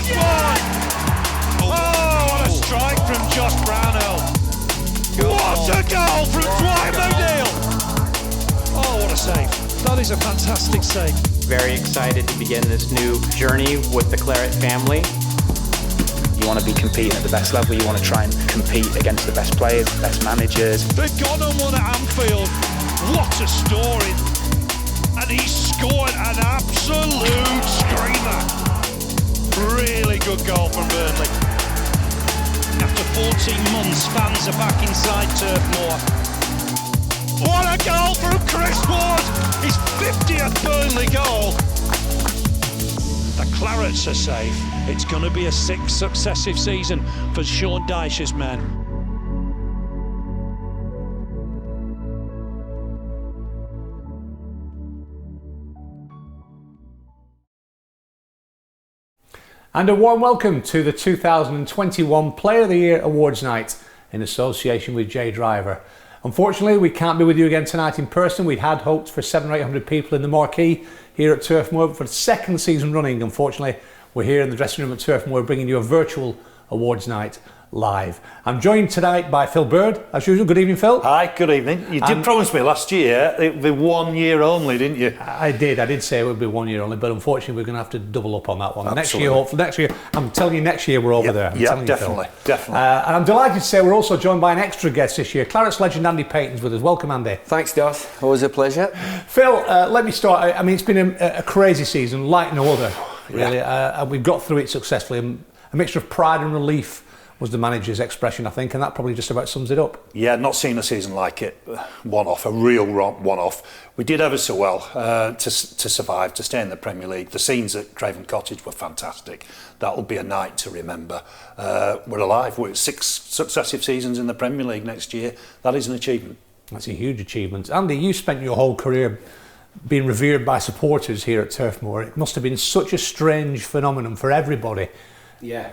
one! Oh, what a strike from Josh Brownhill. What a goal from Dwight McNeil! Oh, what a save. That is a fantastic save. Very excited to begin this new journey with the Clarets family. You want to be competing at the best level, you want to try and compete against the best players, the best managers. They've gone and won at Anfield. What a story. And he scored an absolute screamer. Really good goal from Burnley. After 14 months, fans are back inside Turf Moor. What a goal from Chris Ward! His 50th Burnley goal. The Clarets are safe. It's going to be a 6th successive season for Sean Dyche's men. And a warm welcome to the 2021 Player of the Year Awards Night in association with Jay Driver. Unfortunately, we can't be with you again tonight in person. We'd had hoped for 700 or 800 people in the marquee here at Turf Moor, but for the second season running, unfortunately, we're here in the dressing room at Turf Moor bringing you a virtual awards night live. I'm joined tonight by Phil Bird, as usual. Good evening, Phil. Hi, good evening. You did promise me last year it would be 1 year only, didn't you? I did say it would be 1 year only, but unfortunately we're going to have to double up on that one. Absolutely. Next year, I'm telling you, next year we're over there. Yeah, definitely. And I'm delighted to say we're also joined by an extra guest this year. Clarets legend Andy Payton's with us. Welcome, Andy. Thanks, Darth. Always a pleasure. Phil, let me start. I mean, it's been a crazy season, like no other, really. And we've got through it successfully. A mixture of pride and relief was the manager's expression, I think, and that probably just about sums it up. Yeah, not seen a season like it. One-off, a real one-off. We did ever so well to survive, to stay in the Premier League. The scenes at Craven Cottage were fantastic. That will be a night to remember. We're alive. We're 6 successive seasons in the Premier League next year. That is an achievement. That's a huge achievement. Andy, you spent your whole career being revered by supporters here at Turf Moor. It must have been such a strange phenomenon for everybody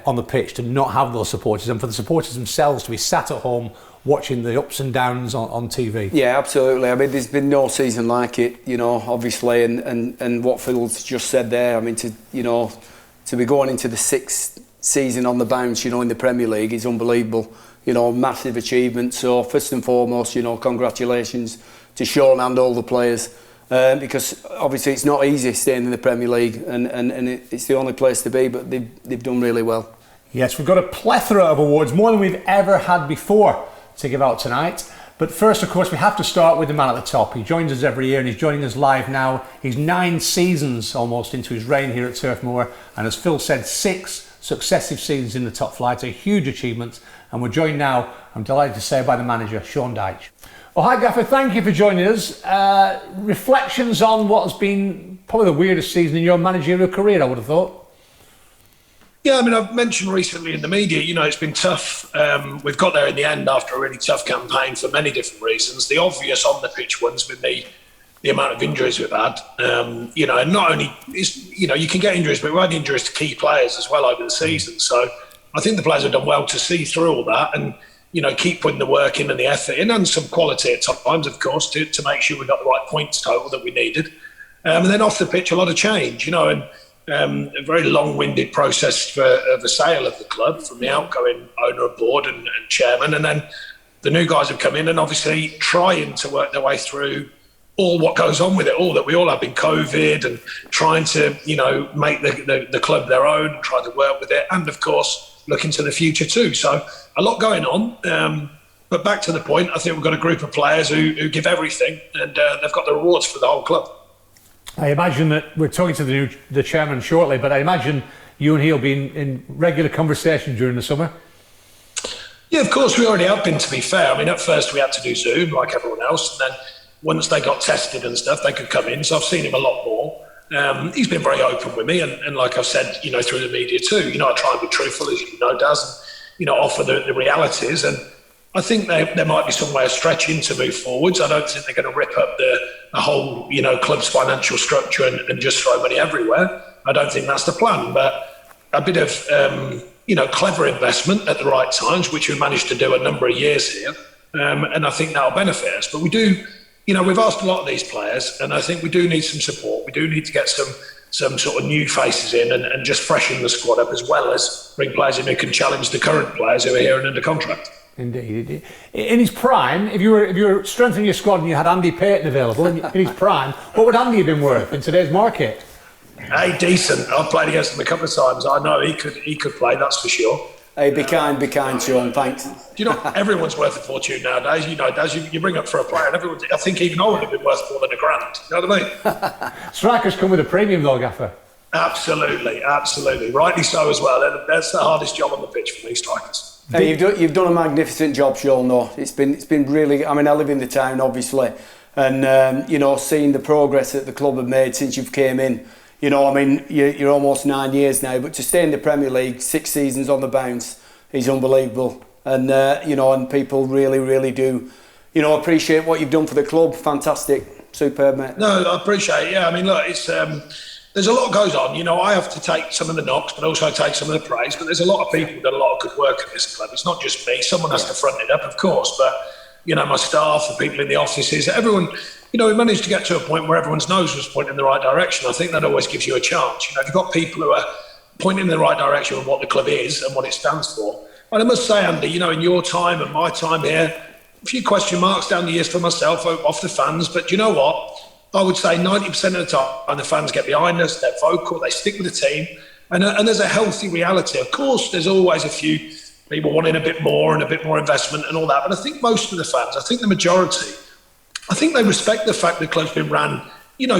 on the pitch to not have those supporters, and for the supporters themselves to be sat at home watching the ups and downs on TV. Yeah, absolutely. I mean, there's been no season like it, you know, obviously, and what Phil's just said there, I mean, to be going into the 6th season on the bounce, you know, in the Premier League is unbelievable, you know, massive achievement. So first and foremost, you know, congratulations to Sean and all the players. Because obviously it's not easy staying in the Premier League, and it's the only place to be, but they've done really well. Yes, we've got a plethora of awards, more than we've ever had before, to give out tonight. But first, of course, we have to start with the man at the top. He joins us every year and he's joining us live now. He's 9 seasons almost into his reign here at Turf Moor, and as Phil said, 6 successive seasons in the top flight. A huge achievement, and we're joined now, I'm delighted to say, by the manager, Sean Dyche. Well, hi Gaffer, thank you for joining us. Reflections on what has been probably the weirdest season in your managerial career, I would have thought. Yeah, I mean, I've mentioned recently in the media, you know, it's been tough. We've got there in the end after a really tough campaign for many different reasons. The obvious on the pitch one's been the amount of injuries we've had. You know, and not only, you know, you can get injuries, but we've had injuries to key players as well over the season. So I think the players have done well to see through all that and, you know, keep putting the work in and the effort in, and some quality at times, of course, to make sure we got the right points total that we needed. And then off the pitch, a lot of change, you know, and a very long-winded process for the sale of the club from the outgoing owner and board and chairman. And then the new guys have come in and obviously trying to work their way through all what goes on with it all, that we all have in COVID, and trying to, you know, make the club their own and try to work with it. And, of course, looking to the future too. So a lot going on. But back to the point, I think we've got a group of players who give everything, and they've got the rewards for the whole club. I imagine that we're talking to the chairman shortly, but I imagine you and he'll be in regular conversation during the summer. Yeah, of course, we already have been, to be fair. I mean, at first we had to do Zoom like everyone else, and then once they got tested and stuff, they could come in. So I've seen him a lot more. He's been very open with me, and like I've said, you know, through the media too, you know, I try and be truthful, as you know, does, and, you know, offer the realities. And I think there might be some way of stretching to move forwards. I don't think they're going to rip up the whole, you know, club's financial structure and just throw money everywhere. I don't think that's the plan, but a bit of, you know, clever investment at the right times, which we've managed to do a number of years here. And I think that'll benefit us. But we do, you know, we've asked a lot of these players, and I think we do need some support. We do need to get some some sort of new faces in and just freshen the squad up, as well as bring players in who can challenge the current players who are here and under contract. Indeed. In his prime, if you were strengthening your squad and you had Andy Payton available in his prime, what would Andy have been worth in today's market? Hey, decent. I've played against him a couple of times. I know he could play, that's for sure. Hey, be kind, Sean. Thanks. Do you know, everyone's worth a fortune nowadays. You know, Daz, you bring up for a player, and everyone, I think even I would have been worth more than £1,000. You know what I mean? Strikers come with a premium though, Gaffer. Absolutely. Rightly so as well. That's the hardest job on the pitch for me, strikers. Hey, you've done a magnificent job, Sean. Though it's been really. I mean, I live in the town, obviously, and seeing the progress that the club have made since you've came in. You know, I mean, you're almost 9 years now, but to stay in the Premier League, 6 seasons on the bounce, is unbelievable. And and people really, really do, appreciate what you've done for the club. Fantastic, superb, mate. No, I appreciate it. Yeah, I mean, look, it's there's a lot goes on. You know, I have to take some of the knocks, but also take some of the praise. But there's a lot of people that do a lot of good work at this club. It's not just me. Someone has to front it up, of course. But my staff, the people in the offices, everyone. We managed to get to a point where everyone's nose was pointing in the right direction. I think that always gives you a chance. If you've got people who are pointing in the right direction of what the club is and what it stands for. And I must say, Andy, in your time and my time here, a few question marks down the years for myself, off the fans. But you know what? I would say 90% of the time the fans get behind us, they're vocal, they stick with the team. And there's a healthy reality. Of course, there's always a few people wanting a bit more and a bit more investment and all that. But I think most of the fans, I think the majority, I think they respect the fact the club's been run,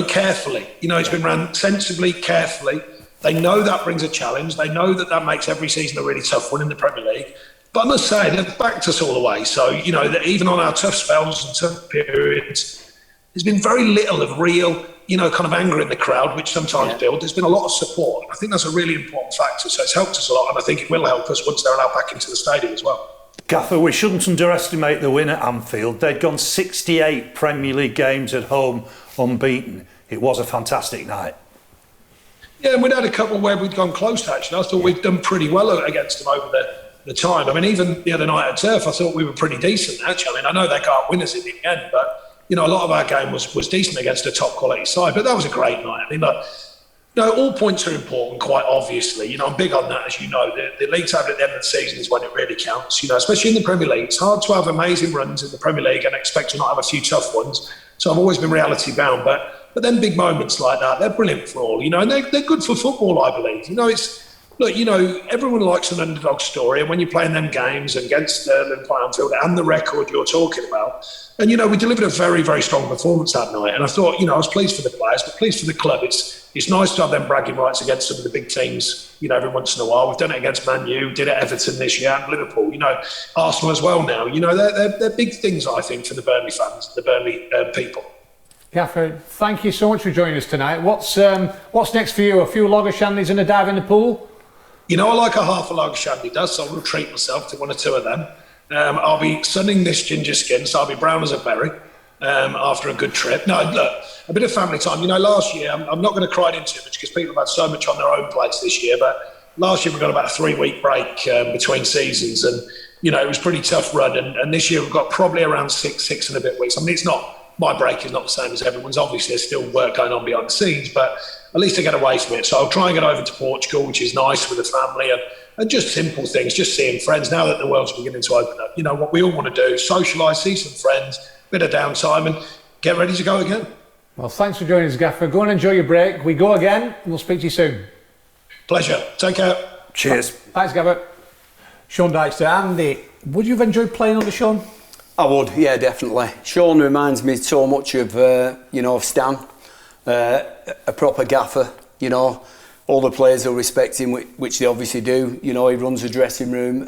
carefully. It's been run sensibly, carefully. They know that brings a challenge. They know that makes every season a really tough one in the Premier League. But I must say, they've backed us all the way. So, that even on our tough spells and tough periods, there's been very little of real, kind of anger in the crowd, which sometimes builds. There's been a lot of support. I think that's a really important factor. So it's helped us a lot, and I think it will help us once they're allowed back into the stadium as well. Gaffer, we shouldn't underestimate the win at Anfield. They'd gone 68 Premier League games at home unbeaten. It was a fantastic night. Yeah, and we'd had a couple where we'd gone close, actually. I thought we'd done pretty well against them over the time. I mean, even the other night at Turf, I thought we were pretty decent, actually. I mean, I know they can't win us in the end, but, a lot of our game was decent against a top-quality side. But that was a great night. I mean, look, all points are important, quite obviously. I'm big on that, as you know. The league table at the end of the season is when it really counts, especially in the Premier League. It's hard to have amazing runs in the Premier League and expect to not have a few tough ones. So I've always been reality bound. But then big moments like that, they're brilliant for all, and they're good for football, I believe. Everyone likes an underdog story. And when you're playing them games against Sterling, Anfield, and the record you're talking about, and, we delivered a very, very strong performance that night. And I thought, I was pleased for the players, but pleased for the club. It's nice to have them bragging rights against some of the big teams, every once in a while. We've done it against Man U, did it at Everton this year, and Liverpool, Arsenal as well now. They're big things, I think, for the Burnley fans, the Burnley people. Gaffer, thank you so much for joining us tonight. What's next for you? A few lager shandies and a dive in the pool? I like a half a lager shandy, so I'll treat myself to one or two of them. I'll be sunning this ginger skin, so I'll be brown as a berry after a good trip. No, look, a bit of family time. Last year, I'm not going to cry into it much because people have had so much on their own plates this year, but last year we got about a 3-week break between seasons, and, it was a pretty tough run. And this year we've got probably around six and a bit weeks. I mean, it's not, my break is not the same as everyone's. Obviously, there's still work going on behind the scenes, but at least I get away from it. So I'll try and get over to Portugal, which is nice with the family, and just simple things, just seeing friends. Now that the world's beginning to open up, what we all want to do, socialise, see some friends, bit of downtime, and get ready to go again. Well, thanks for joining us, Gaffer. Go and enjoy your break. We go again, and we'll speak to you soon. Pleasure. Take care. Cheers. Thanks, Gaffer. Sean Dykstra. Andy, would you have enjoyed playing under Sean? I would, yeah, definitely. Sean reminds me so much of, of Stan, a proper gaffer, all the players will respect him, which they obviously do. He runs a dressing room.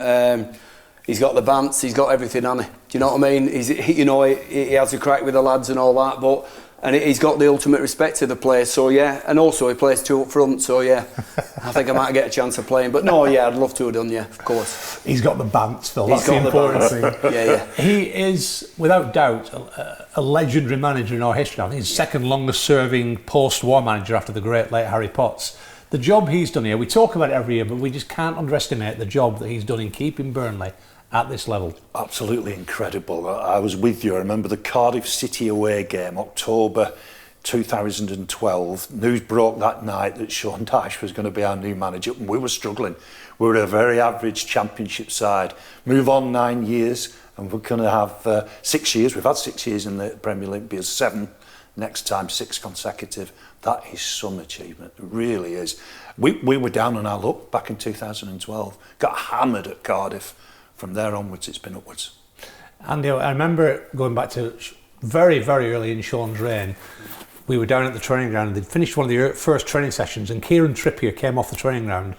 He's got the bants, he's got everything on it. Do you know what I mean? He has a crack with the lads and all that, and he's got the ultimate respect to the players. So yeah, and also he plays two up front. So yeah, I think I might get a chance of playing. But no, yeah, I'd love to have done. Yeah, of course. He's got the bants, Phil. That's the important thing. Yeah. He is, without doubt, a legendary manager in our history. I think he's second longest serving post-war manager after the great late Harry Potts. The job he's done here, we talk about it every year, but we just can't underestimate the job that he's done in keeping Burnley at this level. Absolutely incredible. I was with you. I remember the Cardiff City away game, October 2012, news broke that night that Sean Dyche was going to be our new manager, and we were struggling. We were a very average Championship side. Move on 9 years, and we're going to have 6 years. We've had 6 years in the Premier League, be 7 next time, 6 consecutive. That is some achievement, it really is. We were down on our luck back in 2012, got hammered at Cardiff. From there onwards, it's been upwards. Andy, I remember going back to very, very early in Sean's reign. We were down at the training ground. They'd finished one of the first training sessions, and Kieran Trippier came off the training ground.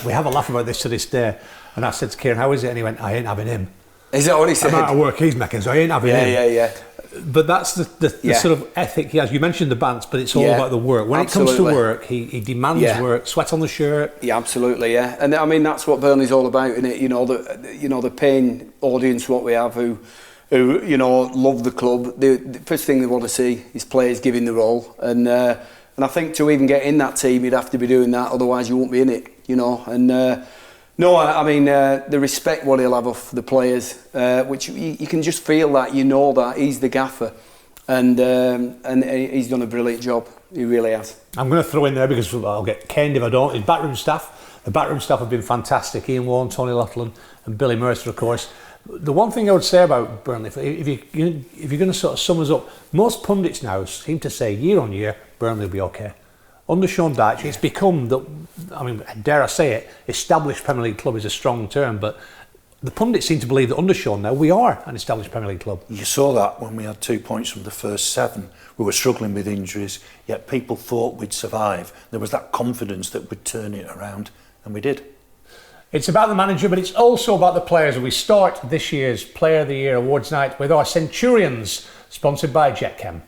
We have a laugh about this to this day. And I said to Kieran, "How is it?" And he went, "I ain't having him." Is that what he said? The amount of work he's making, so I ain't having him. Yeah. But that's the sort of ethic he has. You mentioned the bants, but it's all about the work. When it comes to work, he demands work, sweat on the shirt. Yeah, absolutely, yeah. And I mean, that's what Burnley's all about, isn't it? The paying audience what we have who love the club. The first thing they want to see is players giving the role, and I think to even get in that team, you'd have to be doing that. Otherwise, you won't be in it. And. No, I mean, the respect what he'll have of the players, which you can just feel that, that he's the gaffer, and he's done a brilliant job. He really has. I'm going to throw in there, because I'll get caned if I don't, his backroom staff. The backroom staff have been fantastic. Ian Warren, Tony Laughlin and Billy Mercer, of course. The one thing I would say about Burnley, if you're going to sort of sum us up, most pundits now seem to say year on year, Burnley will be okay. Under Sean Dyche, it's become dare I say it, established Premier League club is a strong term, but the pundits seem to believe that under Sean now we are an established Premier League club. You saw that when we had 2 points from the first 7. We were struggling with injuries, yet people thought we'd survive. There was that confidence that we'd turn it around, and we did. It's about the manager, but it's also about the players. We start this year's Player of the Year Awards night with our Centurions, sponsored by JetChem.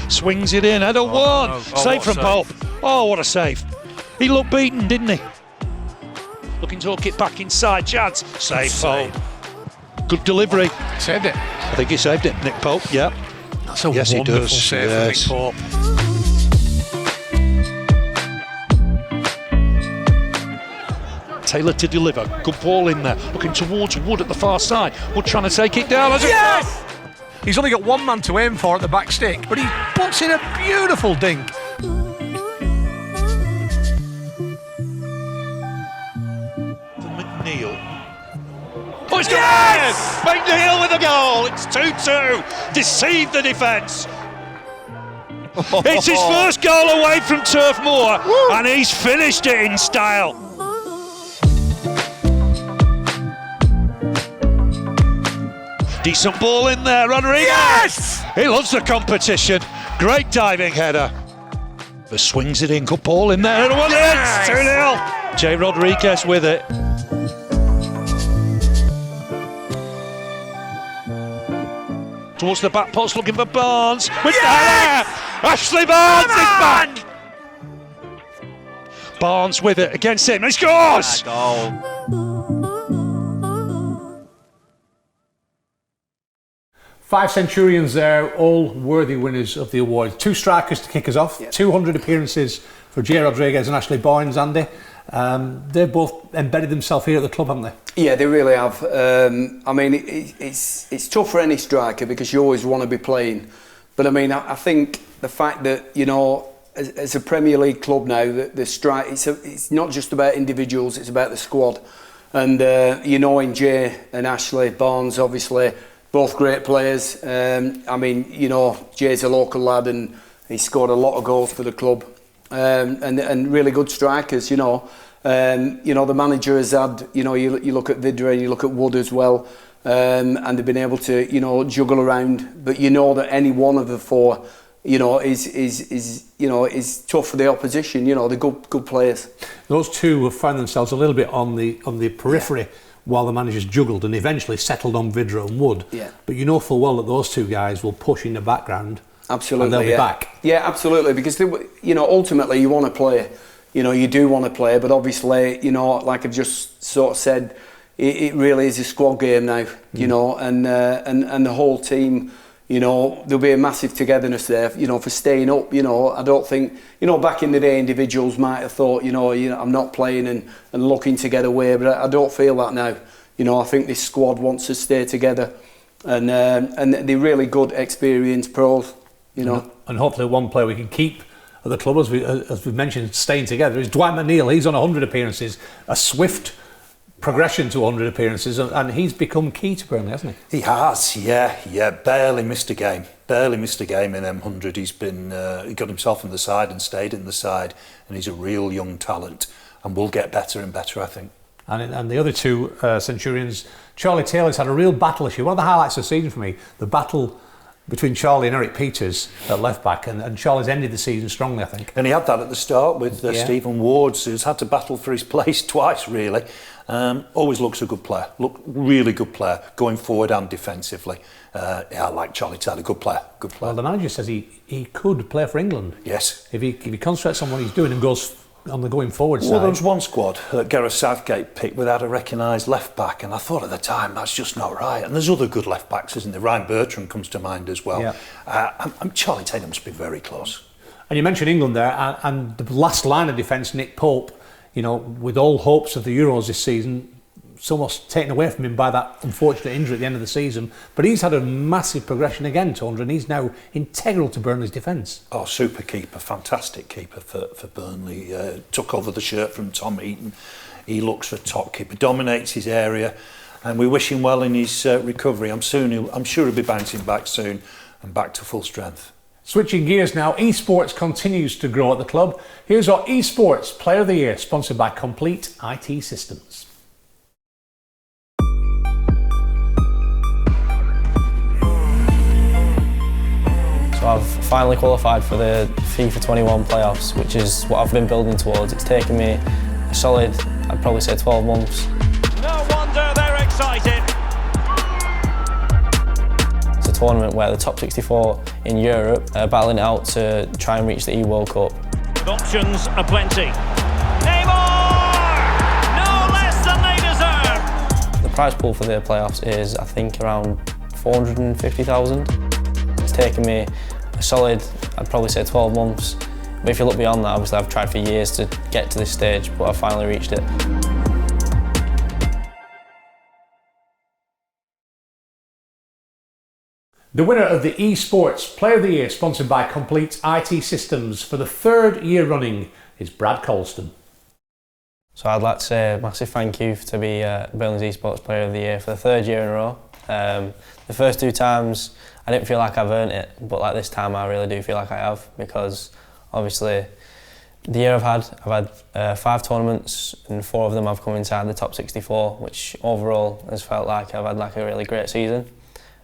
Swings it in, header one. Save from Pope. Oh, what a save. He looked beaten, didn't he? Looking to hook it back inside. Chance. Save Pope. Good delivery. Saved it. I think he saved it, Nick Pope, yeah. That's a yes, wonderful he does. save for Nick Pope. Taylor to deliver. Good ball in there. Looking towards Wood at the far side. Wood trying to take it down. Yes! He's only got one man to aim for at the back stick, but he puts in a beautiful dink. McNeil. Oh, it's yes! McNeil with a goal. It's 2-2. Deceived the defence. It's his first goal away from Turf Moor, and he's finished it in style. Decent ball in there, Rodriguez! Yes! He loves the competition. Great diving header. The swings it in, good ball in there. Yes! 2-0. Jay Rodriguez with it. Towards the back post, looking for Barnes. With the header! Ashley Barnes is back! Barnes with it against him. He scores! Goal. Five Centurions there, all worthy winners of the award. 2 strikers to kick us off. 200 appearances for Jay Rodriguez and Ashley Barnes, Andy. They've both embedded themselves here at the club, haven't they? Yeah, they really have. I mean, it's tough for any striker because you always want to be playing. But I mean, I think the fact that, as a Premier League club now, the strike, it's not just about individuals, it's about the squad. And, in Jay and Ashley Barnes, obviously, both great players. I mean, Jay's a local lad and he scored a lot of goals for the club. And really good strikers, the manager has had, you look at Vidra and you look at Wood as well, and they've been able to, juggle around. But that any one of the 4, is tough for the opposition. They're good players. Those 2 have found themselves a little bit on the periphery. While the managers juggled and eventually settled on Vidra and Wood. Yeah. But you know full well that those 2 guys will push in the background. Absolutely, and they'll be back. Yeah, absolutely, because ultimately you want to play. You do want to play, but obviously, like I've just sort of said, it really is a squad game now. And the whole team, you know, there'll be a massive togetherness there, you know, for staying up. You know, I don't think, you know, back in the day individuals might have thought, you know, I'm not playing and looking to get away, but I don't feel that now. You know, I think this squad wants to stay together, and they're really good, experienced pros, you know. And hopefully one player we can keep at the club, as we've mentioned, staying together, is Dwight McNeil. He's on 100 appearances, a swift progression to 100 appearances, and he's become key to Burnley, hasn't he? He has, yeah, barely missed a game in them 100. He's been, he got himself in the side and stayed in the side, and he's a real young talent, and will get better and better, I think. And the other two Centurions, Charlie Taylor's had a real battle issue. One of the highlights of the season for me, the battle between Charlie and Eric Peters at left back, and Charlie's ended the season strongly, I think. And he had that at the start with Stephen Ward, who's had to battle for his place twice, really. Always looks a good player, really good player, going forward and defensively. I like Charlie Taylor, good player. Well, the manager says he could play for England. Yes. If he concentrates on what he's doing and goes on the going forward side. Well, there was one squad that Gareth Southgate picked without a recognised left back, and I thought at the time that's just not right. And there's other good left backs, isn't there? Ryan Bertrand comes to mind as well. Yeah. Charlie Taylor must be very close. And you mentioned England there, and the last line of defence, Nick Pope, you know, with all hopes of the Euros this season, it's almost taken away from him by that unfortunate injury at the end of the season. But he's had a massive progression again to 100, and he's now integral to Burnley's defence. Oh, super keeper, fantastic keeper for Burnley. Took over the shirt from Tom Eaton. He looks for top keeper, dominates his area, and we wish him well in his recovery. I'm sure he'll be bouncing back soon and back to full strength. Switching gears now, esports continues to grow at the club. Here's our esports Player of the Year, sponsored by Complete IT Systems. So I've finally qualified for the FIFA 21 playoffs, which is what I've been building towards. It's taken me a solid, I'd probably say 12 months. No wonder they're excited. It's a tournament where the top 64 in Europe are battling it out to try and reach the E-World Cup. With options aplenty. Neymar! No less than they deserve. The prize pool for the playoffs is, I think, around 450,000. It's taken me a solid, I'd probably say 12 months. But if you look beyond that, obviously I've tried for years to get to this stage, but I've finally reached it. The winner of the esports Player of the Year, sponsored by Complete IT Systems for the third year running, is Brad Colston. So I'd like to say a massive thank you to be Burnley's esports Player of the Year for the third year in a row. The first two times I didn't feel like I've earned it, but like this time I really do feel like I have, because obviously the year I've had 5 tournaments, and 4 of them I've come inside the top 64, which overall has felt like I've had like a really great season.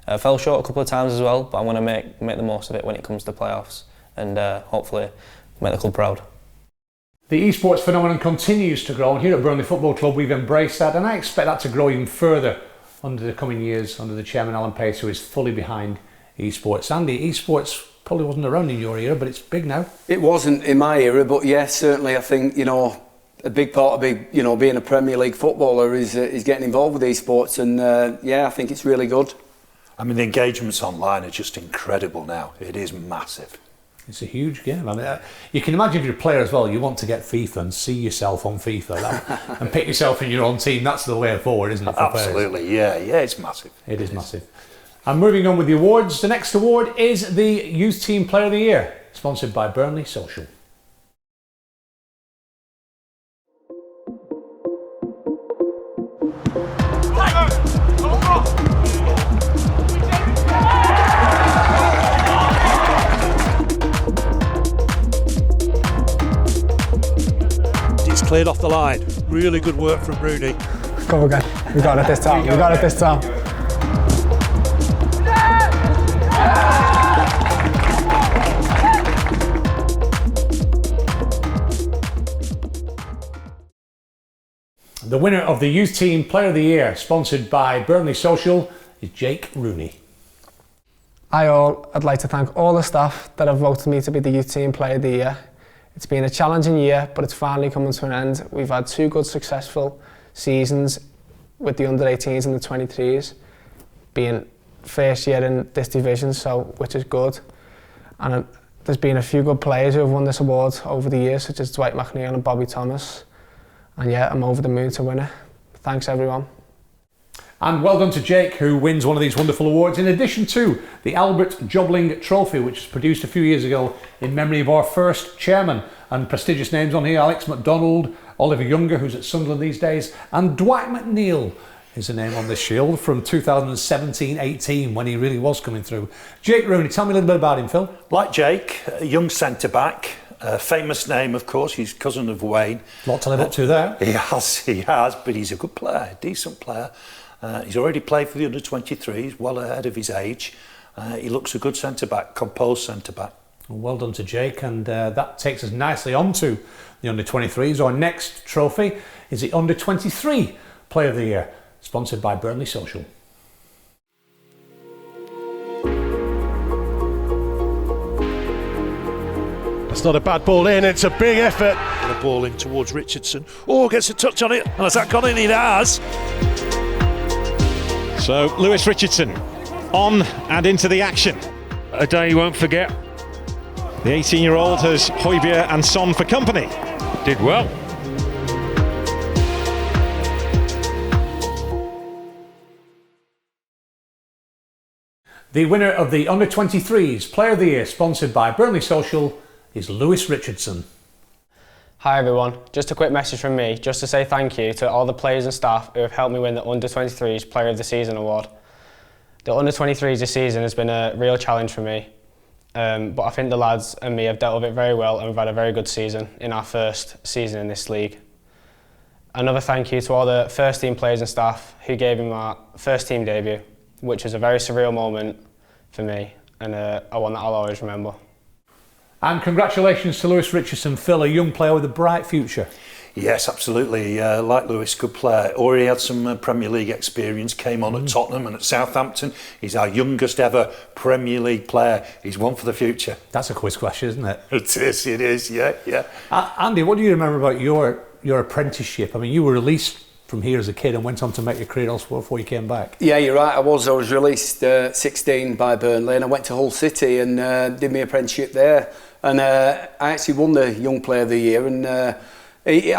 I fell short a couple of times as well, but I'm going to make the most of it when it comes to playoffs, and hopefully make the club proud. The esports phenomenon continues to grow, and here at Burnley Football Club we've embraced that, and I expect that to grow even further under the coming years, under the chairman Alan Pace, who is fully behind esports. Andy, esports probably wasn't around in your era, but it's big now. It wasn't in my era, but yes, certainly I think, you know, a big part of being a Premier League footballer is getting involved with esports, and I think it's really good. I mean, the engagements online are just incredible now. It is massive. It's a huge game. I mean, you can imagine if you're a player as well, you want to get FIFA and see yourself on FIFA and pick yourself in your own team. That's the way forward, isn't it, for Absolutely, players? Yeah, it's massive. It is massive. And moving on with the awards, the next award is the Youth Team Player of the Year, sponsored by Burnley Social. Cleared off the line. Really good work from Rooney. Go again. We got it this time. We got it this time. The winner of the Youth Team Player of the Year, sponsored by Burnley Social, is Jake Rooney. I'd like to thank all the staff that have voted me to be the Youth Team Player of the Year. It's been a challenging year, but it's finally coming to an end. We've had 2 good successful seasons with the under-18s and the 23s, being first year in this division, so which is good. And there's been a few good players who have won this award over the years, such as Dwight McNeil and Bobby Thomas. And yeah, I'm over the moon to win it. Thanks everyone. And well done to Jake, who wins one of these wonderful awards, in addition to the Albert Jobling Trophy, which was produced a few years ago in memory of our first chairman. And prestigious names on here: Alex MacDonald, Oliver Younger, who's at Sunderland these days, and Dwight McNeil is the name on this shield from 2017-18, when he really was coming through. Jake Rooney, tell me a little bit about him, Phil. Like Jake, a young centre-back, a famous name, of course. He's cousin of Wayne. A lot to live up to there. He has, but he's a good player, a decent player. He's already played for the under-23s, well ahead of his age. He looks a good centre-back, composed centre-back. Well done to Jake, and that takes us nicely on to the under-23s. Our next trophy is the under-23 Player of the Year, sponsored by Burnley Social. It's not a bad ball in, it's a big effort. And a ball in towards Richardson. Oh, gets a touch on it. And has that gone in? It has. So Lewis Richardson on and into the action. A day you won't forget. The 18-year-old has Højbjerg and Son for company. Did well. The winner of the under-23s Player of the Year, sponsored by Burnley Social, is Lewis Richardson. Hi everyone, just a quick message from me, just to say thank you to all the players and staff who have helped me win the Under-23s Player of the Season award. The Under-23s this season has been a real challenge for me, but I think the lads and me have dealt with it very well, and we've had a very good season in our first season in this league. Another thank you to all the first team players and staff who gave me my first team debut, which was a very surreal moment for me, and one that I'll always remember. And congratulations to Lewis Richardson, Phil, a young player with a bright future. Yes, absolutely. Like Lewis, good player. Already had some Premier League experience, came on at Tottenham and at Southampton. He's our youngest ever Premier League player. He's one for the future. That's a quiz question, isn't it? It is, yeah. Andy, what do you remember about your apprenticeship? I mean, you were released from here as a kid and went on to make your career elsewhere before you came back. Yeah, you're right. I was released 16 by Burnley, and I went to Hull City and did my apprenticeship there. And I actually won the Young Player of the Year, and I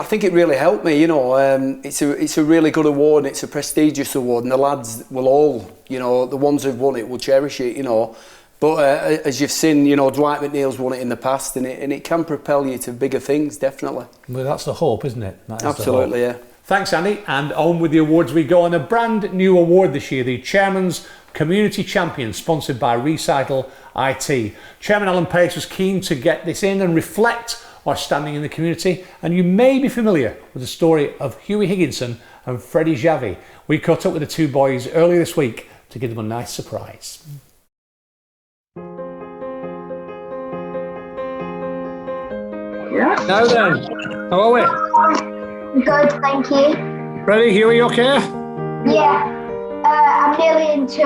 think it really helped me. You know, it's a really good award, and it's a prestigious award, and the lads will all, you know, the ones who've won it will cherish it. You know, but as you've seen, you know, Dwight McNeil's won it in the past, and it can propel you to bigger things, definitely. Well, that's the hope, isn't it? That is absolutely, the hope. Yeah. Thanks, Andy. And on with the awards we go, on a brand new award this year, the Chairman's Community Champion, sponsored by Recycle IT. Chairman Alan Pace was keen to get this in and reflect our standing in the community, and you may be familiar with the story of Hughie Higginson and Freddie Javi. We caught up with the two boys earlier this week to give them a nice surprise. Now then, how are we? Good, thank you. Freddie, Hughie, okay? Yeah. I'm nearly into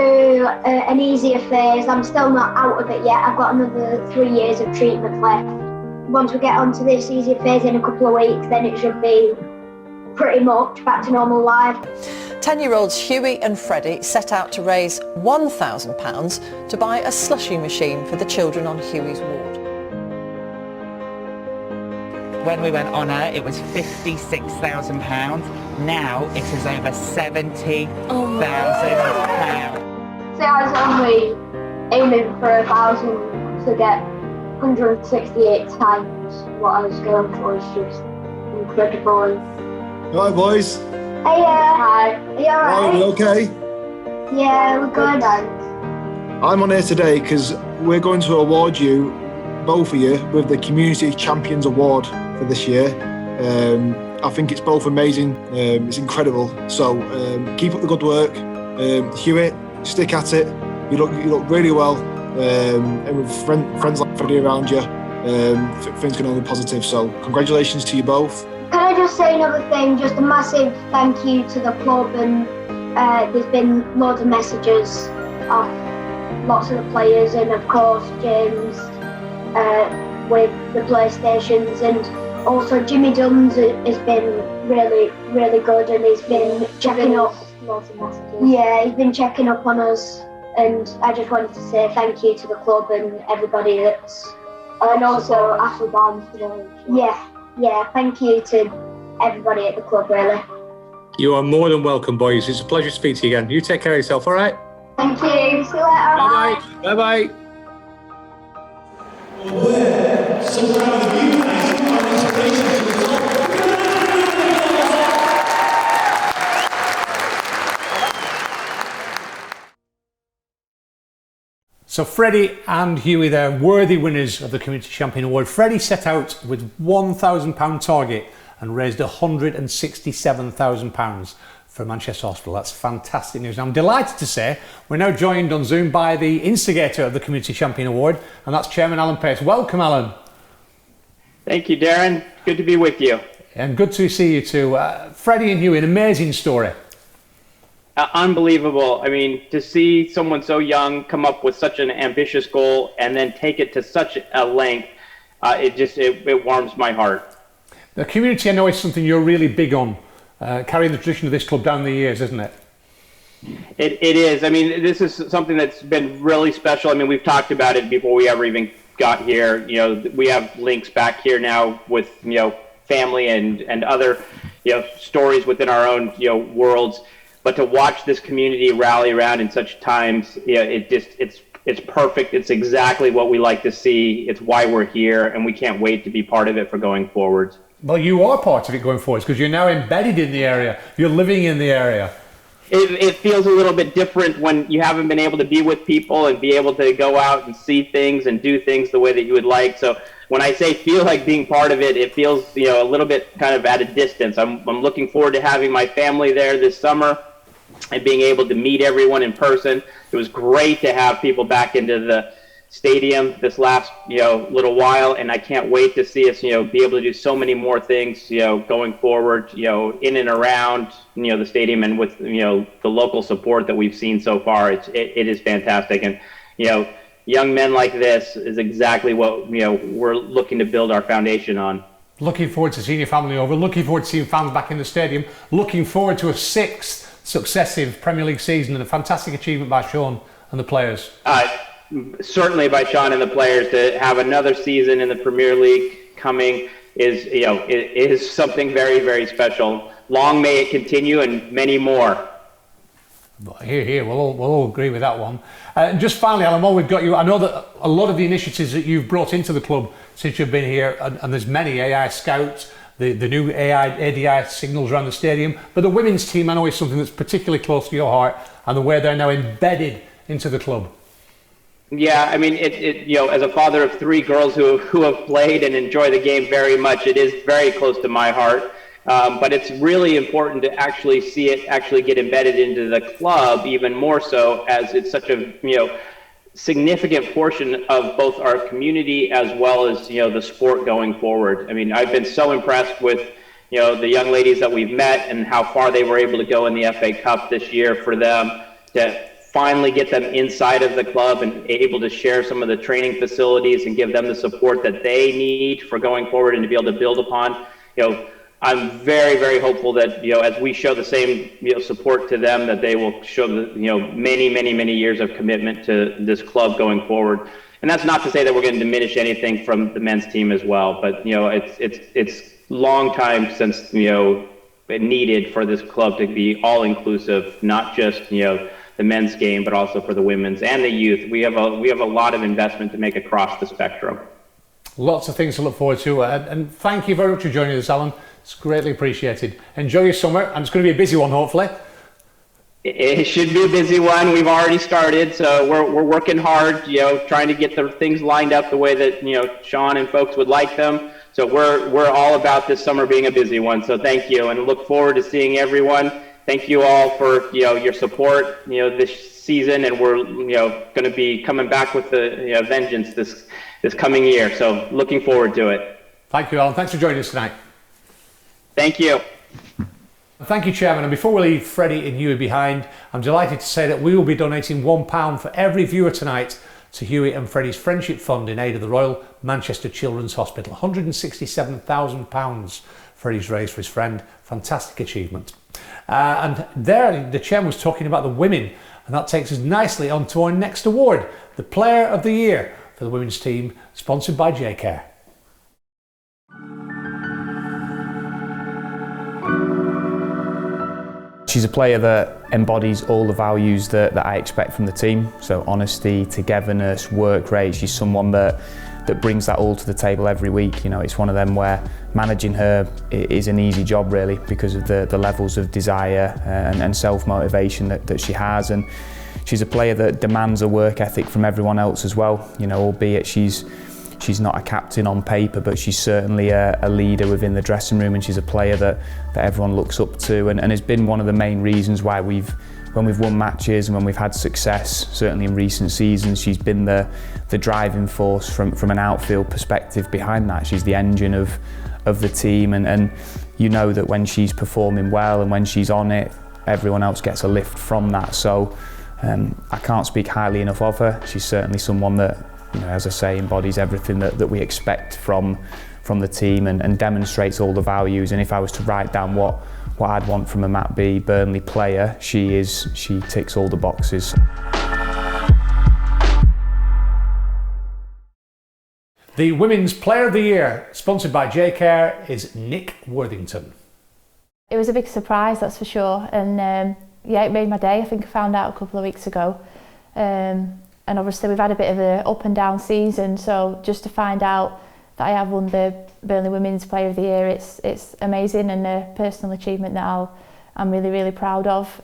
an easier phase. I'm still not out of it yet. I've got another 3 years of treatment left. Once we get onto this easier phase in a couple of weeks, then it should be pretty much back to normal life. 10-year-olds Hughie and Freddie set out to raise £1,000 to buy a slushy machine for the children on Hughie's ward. When we went on air, it was £56,000. Now it is over £70,000. So I was only aiming for 1,000 to get 168 times what I was going for. Is just incredible. Hi boys. Hey, hi. Are you alright? Are you okay? Yeah, we're good. I'm on here today because we're going to award you, both of you, with the Community Champions Award for this year. I think it's both amazing. It's incredible. So keep up the good work. Hughie, stick at it. You look really well. And with friends like Freddie around you, things can only be positive. So congratulations to you both. Can I just say another thing? Just a massive thank you to the club, and there's been loads of messages off lots of the players, and of course James with the PlayStations, and also Jimmy Duns has been really, really good, and he's been checking up. Lots of messages. Yeah, he's been checking up on us And I just wanted to say thank you to the club and everybody and also Ashley Barnes. Yeah, thank you to everybody at the club, really. You are more than welcome, boys. It's a pleasure to speak to you again. You take care of yourself, all right? Thank you. See you later. Bye. Bye-bye. So proud of you guys. Our inspiration to the top. So Freddie and Hughie there, worthy winners of the Community Champion Award. Freddie set out with £1,000 target and raised £167,000 for Manchester Hospital. That's fantastic news. I'm delighted to say we're now joined on Zoom by the instigator of the Community Champion Award, and that's Chairman Alan Pace. Welcome, Alan. Thank you, Darren. Good to be with you. And good to see you too. Freddie and Hughie, an amazing story. Unbelievable. I mean, to see someone so young come up with such an ambitious goal and then take it to such a length, it warms my heart. The community, I know, is something you're really big on, carrying the tradition of this club down the years, isn't it? It is. I mean, this is something that's been really special. I mean, we've talked about it before we ever even got here. You know, we have links back here now with, you know, family and other, you know, stories within our own, you know, worlds. But to watch this community rally around in such times, you know, it's perfect. It's exactly what we like to see. It's why we're here, and we can't wait to be part of it for going forward. Well, you are part of it going forward because you're now embedded in the area. You're living in the area. It feels a little bit different when you haven't been able to be with people and be able to go out and see things and do things the way that you would like. So when I say feel like being part of it, it feels, you know, a little bit kind of at a distance. I'm looking forward to having my family there this summer and being able to meet everyone in person. It was great to have people back into the stadium this last, you know, little while, and I can't wait to see us, you know, be able to do so many more things, you know, going forward, you know, in and around, you know, the stadium, and with, you know, the local support that we've seen so far. It is fantastic, and, you know, young men like this is exactly what, you know, we're looking to build our foundation on. Looking forward to seeing your family over, looking forward to seeing fans back in the stadium, looking forward to a 6th successive Premier League season, and a fantastic achievement by Sean and the players. Certainly by Sean and the players. To have another season in the Premier League coming is, you know, it is something very, very special. Long may it continue, and many more. Here, we'll all agree with that one. Just finally, Alan, while we've got you, I know that a lot of the initiatives that you've brought into the club since you've been here, and there's many AI scouts, the new ADI signals around the stadium, but the women's team, I know, is something that's particularly close to your heart, and the way they're now embedded into the club. Yeah, I mean, you know, as a father of 3 girls who have played and enjoy the game very much, it is very close to my heart. But it's really important to actually see it actually get embedded into the club, even more so, as it's such a, you know, significant portion of both our community as well as, you know, the sport going forward. I mean, I've been so impressed with, you know, the young ladies that we've met and how far they were able to go in the FA Cup this year for them to finally get them inside of the club and able to share some of the training facilities and give them the support that they need for going forward and to be able to build upon. You know, I'm very, very hopeful that, you know, as we show the same, you know, support to them, that they will show the, you know, many, many, many years of commitment to this club going forward. And that's not to say that we're going to diminish anything from the men's team as well, but, you know, it's long time since, you know, it needed for this club to be all inclusive, not just, you know, the men's game, but also for the women's and the youth. We have a lot of investment to make across the spectrum. Lots of things to look forward to, and thank you very much for joining us, Alan. It's greatly appreciated. Enjoy your summer, and it's going to be a busy one, hopefully. It should be a busy one. We've already started, so we're working hard, you know, trying to get the things lined up the way that, you know, Sean and folks would like them. So we're all about this summer being a busy one. So thank you, and look forward to seeing everyone. Thank you all for, you know, your support, you know, this season, and we're, you know, going to be coming back with the, you know, vengeance this coming year. So looking forward to it. Thank you, Alan. Thanks for joining us tonight. Thank you. Thank you, Chairman. And before we leave Freddie and Hughie behind, I'm delighted to say that we will be donating £1 for every viewer tonight to Hughie and Freddie's Friendship Fund in aid of the Royal Manchester Children's Hospital. £167,000 Freddie's raised for his friend. Fantastic achievement. And there, the Chairman was talking about the women And that takes us nicely on to our next award, the Player of the Year for the women's team, sponsored by J-Care. She's a player that embodies all the values that I expect from the team. So honesty, togetherness, work rate. She's someone that brings that all to the table every week. You know, it's one of them where managing her is an easy job really because of the levels of desire and self-motivation that she has. And she's a player that demands a work ethic from everyone else as well. You know, albeit she's not a captain on paper, but she's certainly a leader within the dressing room, and she's a player that everyone looks up to, and has been one of the main reasons why when we've won matches and when we've had success, certainly in recent seasons, she's been the driving force from an outfield perspective behind that. She's the engine of the team, and you know that when she's performing well and when she's on it, everyone else gets a lift from that. So I can't speak highly enough of her. She's certainly someone that, you know, as I say, embodies everything that we expect from the team and demonstrates all the values. And if I was to write down what I'd want from a Matt B Burnley player, she ticks all the boxes. The Women's Player of the Year, sponsored by J-Care, is Nick Worthington. It was a big surprise, that's for sure, and yeah, it made my day. I think I found out a couple of weeks ago. And obviously we've had a bit of an up and down season, so just to find out that I have won the Burnley Women's Player of the Year, it's amazing and a personal achievement that I'm really, really proud of.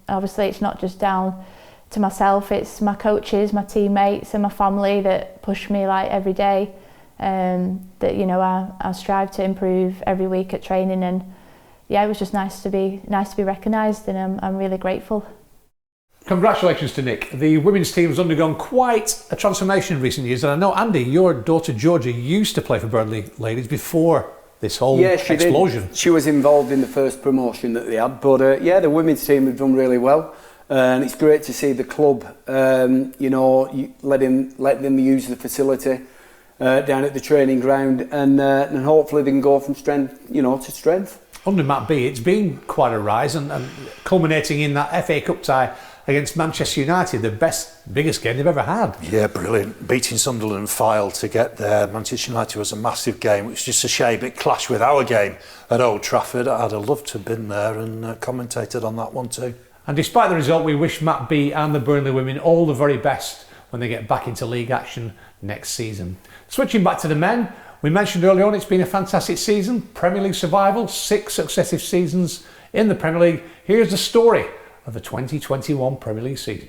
Obviously it's not just down to myself, it's my coaches, my teammates and my family that push me like every day, that, you know, I strive to improve every week at training, and yeah, it was just nice to be recognised, and I'm really grateful. Congratulations to Nick. The women's team has undergone quite a transformation in recent years, and I know, Andy, your daughter Georgia used to play for Burnley ladies before this whole explosion. She was involved in the first promotion that they had, but yeah, the women's team have done really well, and it's great to see the club, you know, let them use the facility down at the training ground, and hopefully they can go from strength, you know, to strength. Under Matt B, it's been quite a rise, and culminating in that FA Cup tie against Manchester United, the biggest game they've ever had. Yeah, brilliant. Beating Sunderland File to get there. Manchester United was a massive game. It was just a shame it clashed with our game at Old Trafford. I'd have loved to have been there and commentated on that one too. And despite the result, we wish Matt B and the Burnley women all the very best when they get back into league action next season. Switching back to the men, we mentioned earlier on it's been a fantastic season. Premier League survival, 6 successive seasons in the Premier League. Here's the story of the 2021 Premier League season.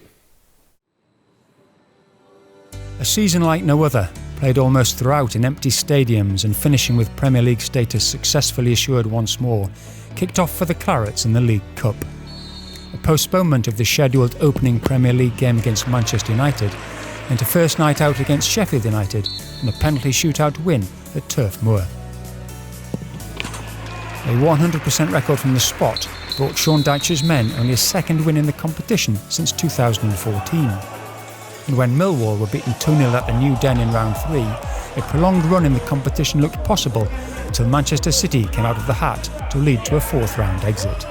A season like no other, played almost throughout in empty stadiums and finishing with Premier League status successfully assured once more, kicked off for the Clarets in the League Cup. A postponement of the scheduled opening Premier League game against Manchester United and a first night out against Sheffield United and a penalty shootout win at Turf Moor. A 100% record from the spot brought Sean Dyche's men only a second win in the competition since 2014. And when Millwall were beaten 2-0 at the New Den in round 3, a prolonged run in the competition looked possible until Manchester City came out of the hat to lead to a 4th round exit.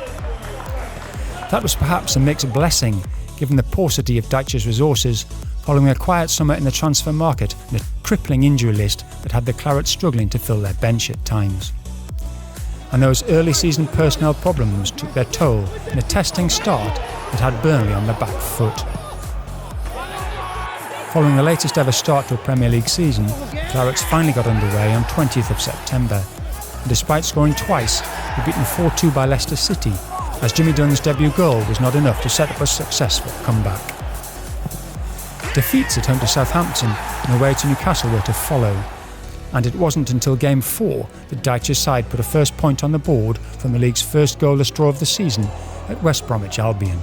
That was perhaps a mixed blessing given the paucity of Dyche's resources following a quiet summer in the transfer market and a crippling injury list that had the Clarets struggling to fill their bench at times. And those early season personnel problems took their toll in a testing start that had Burnley on the back foot. Following the latest ever start to a Premier League season, the Clarets finally got underway on 20th of September. And despite scoring twice, they were beaten 4-2 by Leicester City, as Jimmy Dunn's debut goal was not enough to set up a successful comeback. Defeats at home to Southampton and away to Newcastle were to follow. And it wasn't until Game 4 that Dyche's side put a first point on the board from the league's first goalless draw of the season at West Bromwich Albion.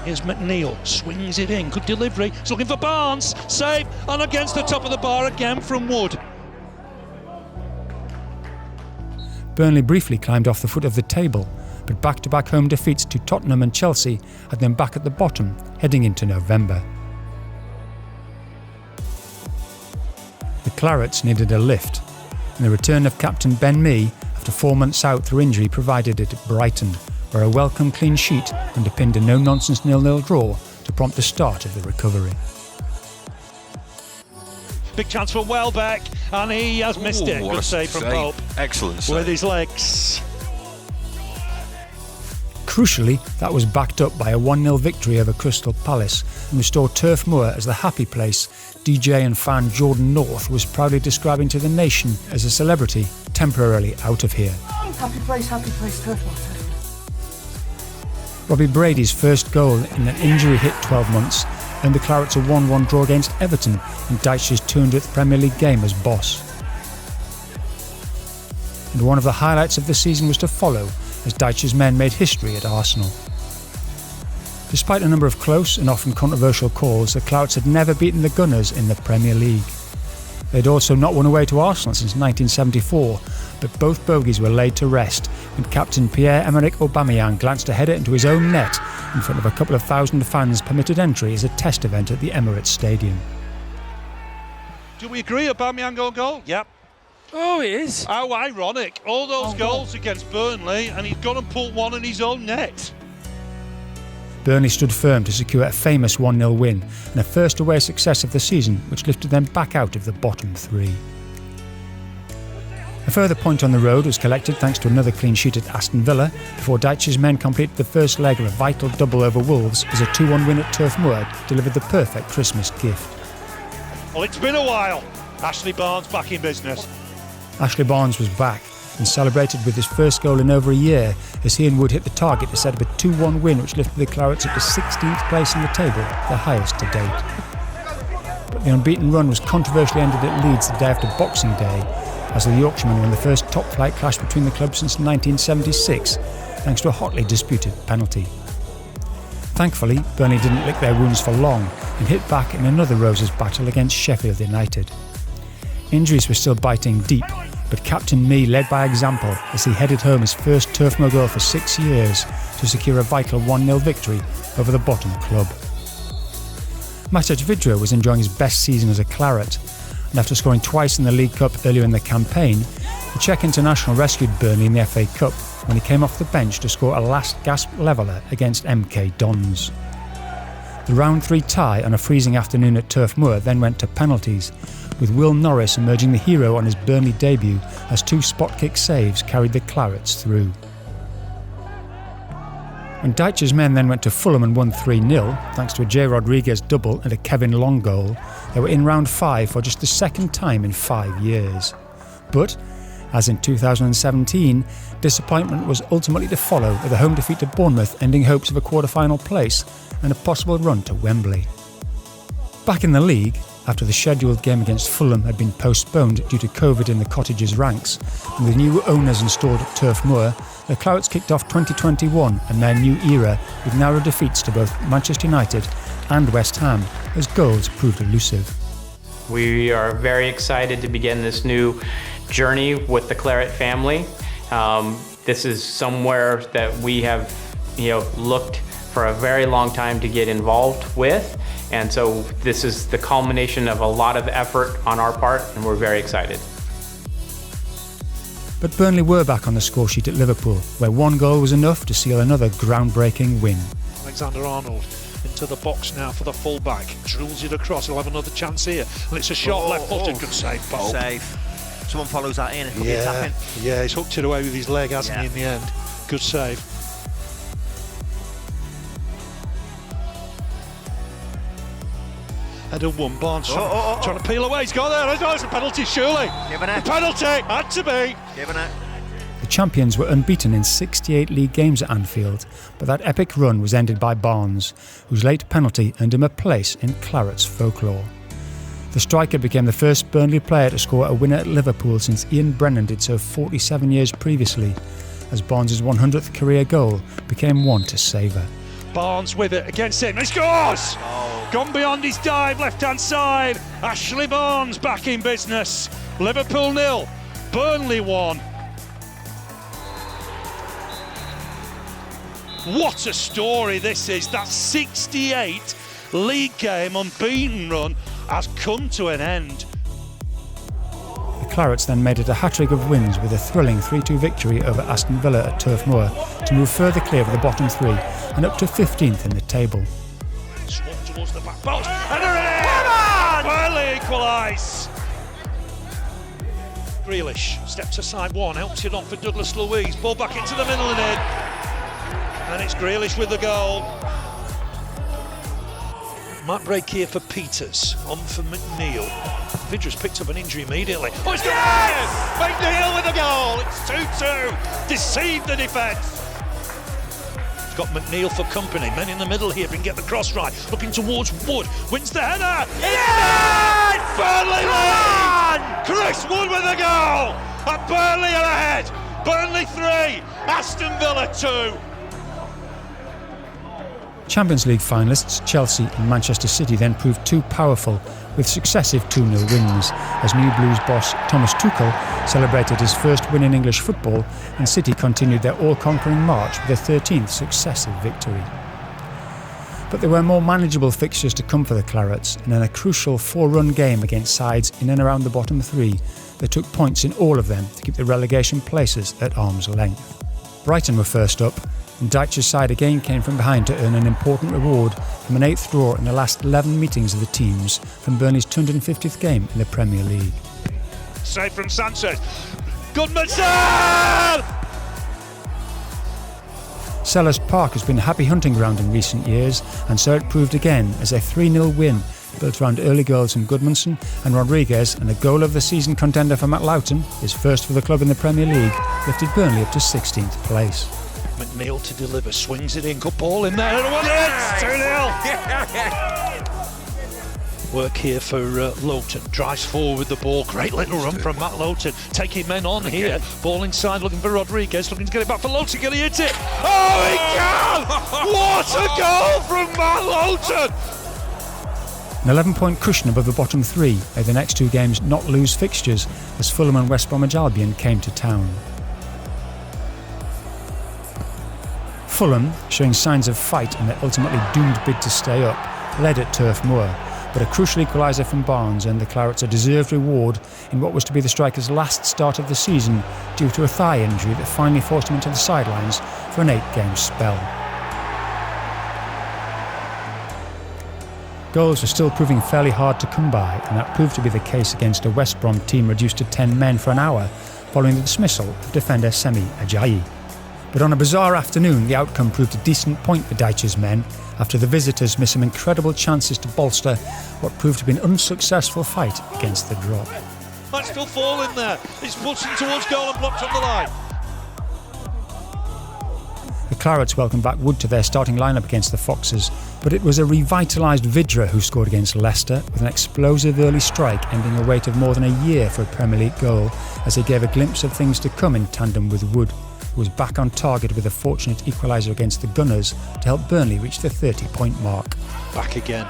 Here's McNeil, swings it in, good delivery, he's looking for Barnes, save, and against the top of the bar again from Wood. Burnley briefly climbed off the foot of the table, but back-to-back home defeats to Tottenham and Chelsea had them back at the bottom, heading into November. The Clarets needed a lift, and the return of captain Ben Mee after 4 months out through injury provided it at Brighton, where a welcome clean sheet underpinned a no-nonsense 0-0 draw to prompt the start of the recovery. Big chance for Welbeck, and he has missed it. Good save from Pope. Excellent save. With his legs. Crucially, that was backed up by a 1-0 victory over Crystal Palace and restored Turf Moor as the happy place DJ and fan Jordan North was proudly describing to the nation as a celebrity temporarily out of here. Happy place, Turf Moor. Robbie Brady's first goal in an injury-hit 12 months earned the Clarets a 1-1 draw against Everton in Dyche's 200th Premier League game as boss. And one of the highlights of the season was to follow as Dyche's men made history at Arsenal. Despite a number of close and often controversial calls, the Clarets had never beaten the Gunners in the Premier League. They'd also not won away to Arsenal since 1974, but both bogeys were laid to rest when captain Pierre-Emerick Aubameyang glanced a header into his own net in front of a couple of thousand fans permitted entry as a test event at the Emirates Stadium. Do we agree Aubameyang on goal? Yep. Oh, it is. How ironic. All those goals against Burnley, and he's gone and put one in his own net. Burnley stood firm to secure a famous 1-0 win and a first away success of the season, which lifted them back out of the bottom three. A further point on the road was collected thanks to another clean sheet at Aston Villa before Dyche's men completed the first leg of a vital double over Wolves as a 2-1 win at Turf Moor delivered the perfect Christmas gift. Well, it's been a while. Ashley Barnes back in business. Ashley Barnes was back and celebrated with his first goal in over a year as he and Wood hit the target to set up a 2-1 win which lifted the Clarets up to 16th place in the table, the highest to date. But the unbeaten run was controversially ended at Leeds the day after Boxing Day as the Yorkshiremen won the first top-flight clash between the clubs since 1976 thanks to a hotly disputed penalty. Thankfully, Burnley didn't lick their wounds for long and hit back in another Roses battle against Sheffield United. Injuries were still biting deep, but Captain Mee led by example as he headed home his first Turf Moor goal for 6 years to secure a vital 1-0 victory over the bottom club. Maciej Vidra was enjoying his best season as a Claret, and after scoring twice in the League Cup earlier in the campaign, the Czech international rescued Burnley in the FA Cup when he came off the bench to score a last-gasp leveller against MK Dons. The round 3 tie on a freezing afternoon at Turf Moor then went to penalties, with Will Norris emerging the hero on his Burnley debut as 2 spot-kick saves carried the Clarets through. When Dyche's men then went to Fulham and won 3-0, thanks to a J. Rodriguez double and a Kevin Long goal, they were in round 5 for just the second time in 5 years. But, as in 2017, disappointment was ultimately to follow with a home defeat to Bournemouth ending hopes of a quarter-final place and a possible run to Wembley. Back in the league, after the scheduled game against Fulham had been postponed due to COVID in the Cottages' ranks, and with new owners installed at Turf Moor, the Clarets kicked off 2021 and their new era with narrow defeats to both Manchester United and West Ham, as goals proved elusive. We are very excited to begin this new journey with the Claret family. This is somewhere that we have, looked for a very long time to get involved with. And so this is the culmination of a lot of effort on our part, and we're very excited. But Burnley were back on the score sheet at Liverpool, where 1 goal was enough to seal another groundbreaking win. Alexander-Arnold into the box now for the full-back. Drills it across, he'll have another chance here. And it's a shot left-footed, good save, Pope. Save. Someone follows that in, it could be a tap-in. Yeah, he's hooked it away with his leg, hasn't he, in the end? Good save. Header 1, Barnes trying to peel away, he's got there, it's a penalty surely. The penalty, had to be. The champions were unbeaten in 68 league games at Anfield, but that epic run was ended by Barnes, whose late penalty earned him a place in Clarets folklore. The striker became the first Burnley player to score a winner at Liverpool since Ian Brennan did so 47 years previously, as Barnes' 100th career goal became one to savour. Barnes with it against him, he scores! Gone beyond his dive, left-hand side. Ashley Barnes back in business. Liverpool 0, Burnley 1. What a story this is. That 68 league game unbeaten run has come to an end. The Clarets then made it a hat-trick of wins with a thrilling 3-2 victory over Aston Villa at Turf Moor to move further clear of the bottom three and up to 15th in the table. Swung towards the back post, and there it is! Burnley equalise! Grealish steps aside one, helps it on for Douglas Luiz, ball back into the middle and in. And it's Grealish with the goal. Might break here for Peters, on for McNeil. Vidra's picked up an injury immediately. Oh, it's yes! McNeil with the goal! It's 2-2. Deceived the defence. He's got McNeil for company. Men in the middle here can get the cross right. Looking towards Wood. Wins the header. Yes! Burnley lead! Chris Wood with the goal! And Burnley are ahead. Burnley 3, Aston Villa 2. Champions League finalists Chelsea and Manchester City then proved too powerful with successive 2-0 wins as New Blues boss Thomas Tuchel celebrated his first win in English football, and City continued their all-conquering march with a 13th successive victory. But there were more manageable fixtures to come for the Clarets, and in a crucial 4-run game against sides in and around the bottom three, they took points in all of them to keep the relegation places at arm's length. Brighton were first up, and Dyche's side again came from behind to earn an important reward from an 8th draw in the last 11 meetings of the teams from Burnley's 250th game in the Premier League. Save from Sanchez. Goodmanson! Selhurst Park has been a happy hunting ground in recent years, and so it proved again as a 3-0 win built around early goals from Goodmanson and Rodriguez, and a goal of the season contender for Matt Loughton, his first for the club in the Premier League, lifted Burnley up to 16th place. McNeil to deliver, swings it in, good ball in there, yes! 2-0! Work here for Loughton, drives forward with the ball, great little run from Matt Loughton, taking men on here, ball inside looking for Rodriguez, looking to get it back for Loughton, can he hit it? Oh, he can! What a goal from Matt Loughton! An 11-point cushion above the bottom three made the next two games not lose fixtures as Fulham and West Bromwich Albion came to town. Fulham, showing signs of fight in their ultimately doomed bid to stay up, led at Turf Moor, but a crucial equaliser from Barnes earned the Clarets a deserved reward in what was to be the striker's last start of the season due to a thigh injury that finally forced him into the sidelines for an 8-game spell. Goals were still proving fairly hard to come by, and that proved to be the case against a West Brom team reduced to 10 men for an hour following the dismissal of defender Semi Ajayi. But on a bizarre afternoon, the outcome proved a decent point for Dyche's men after the visitors missed some incredible chances to bolster what proved to be an unsuccessful fight against the drop. Might still fall in there. It's pushing towards goal and blocked on the line. The Clarets welcomed back Wood to their starting lineup against the Foxes, but it was a revitalised Vidra who scored against Leicester with an explosive early strike ending a wait of more than a year for a Premier League goal as he gave a glimpse of things to come in tandem with Wood, who was back on target with a fortunate equaliser against the Gunners to help Burnley reach the 30-point mark. Back again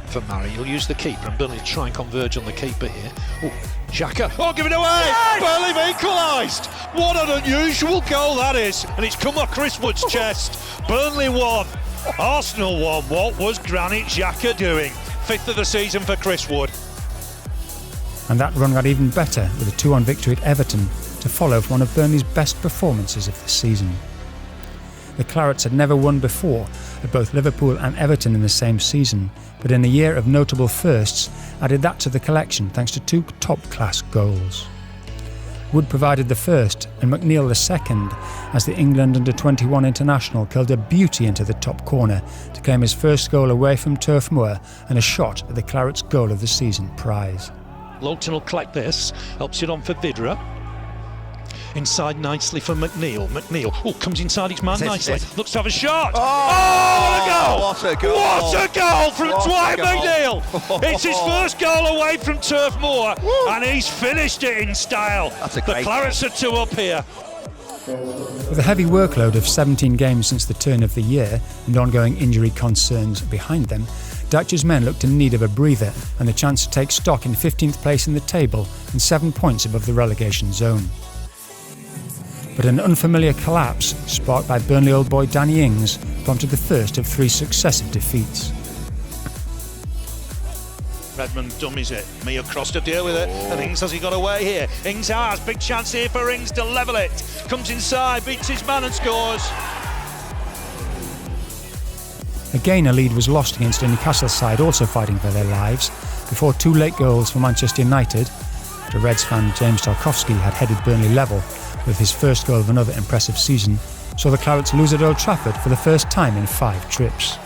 for Murray. He'll use the keeper, and Burnley try and converge on the keeper here. Oh, Xhaka. Oh, give it away! Yes! Burnley have equalised! What an unusual goal that is! And it's come off Chris Wood's chest. Burnley won. Arsenal won. What was Granit Xhaka doing? 5th of the season for Chris Wood. And that run got even better with a 2-1 victory at Everton to follow for one of Burnley's best performances of the season. The Clarets had never won before at both Liverpool and Everton in the same season, but in a year of notable firsts added that to the collection thanks to 2 top-class goals. Wood provided the first and McNeil the second as the England under-21 international curled a beauty into the top corner to claim his first goal away from Turf Moor and a shot at the Clarets' goal of the season prize. Loughton will collect this, helps it on for Vidra. Inside nicely for McNeil. McNeil comes inside his man nicely. Looks to have a shot. Oh, what a goal! What a goal from Dwight McNeil! It's his first goal away from Turf Moor, and he's finished it in style. The Clarets are 2 up here. With a heavy workload of 17 games since the turn of the year and ongoing injury concerns behind them, Dyche's men looked in need of a breather and the chance to take stock in 15th place in the table and 7 points above the relegation zone. But an unfamiliar collapse, sparked by Burnley old boy Danny Ings, prompted the first of 3 successive defeats. Redmond dummies it. Mee across to deal with it. And Ings has he got away here. Ings has. Big chance here for Ings to level it. Comes inside, beats his man and scores. Again, a lead was lost against a Newcastle side also fighting for their lives before 2 late goals for Manchester United. The Reds fan James Tarkowski had headed Burnley level with his first goal of another impressive season, saw the Clarets lose at Old Trafford for the first time in 5 trips.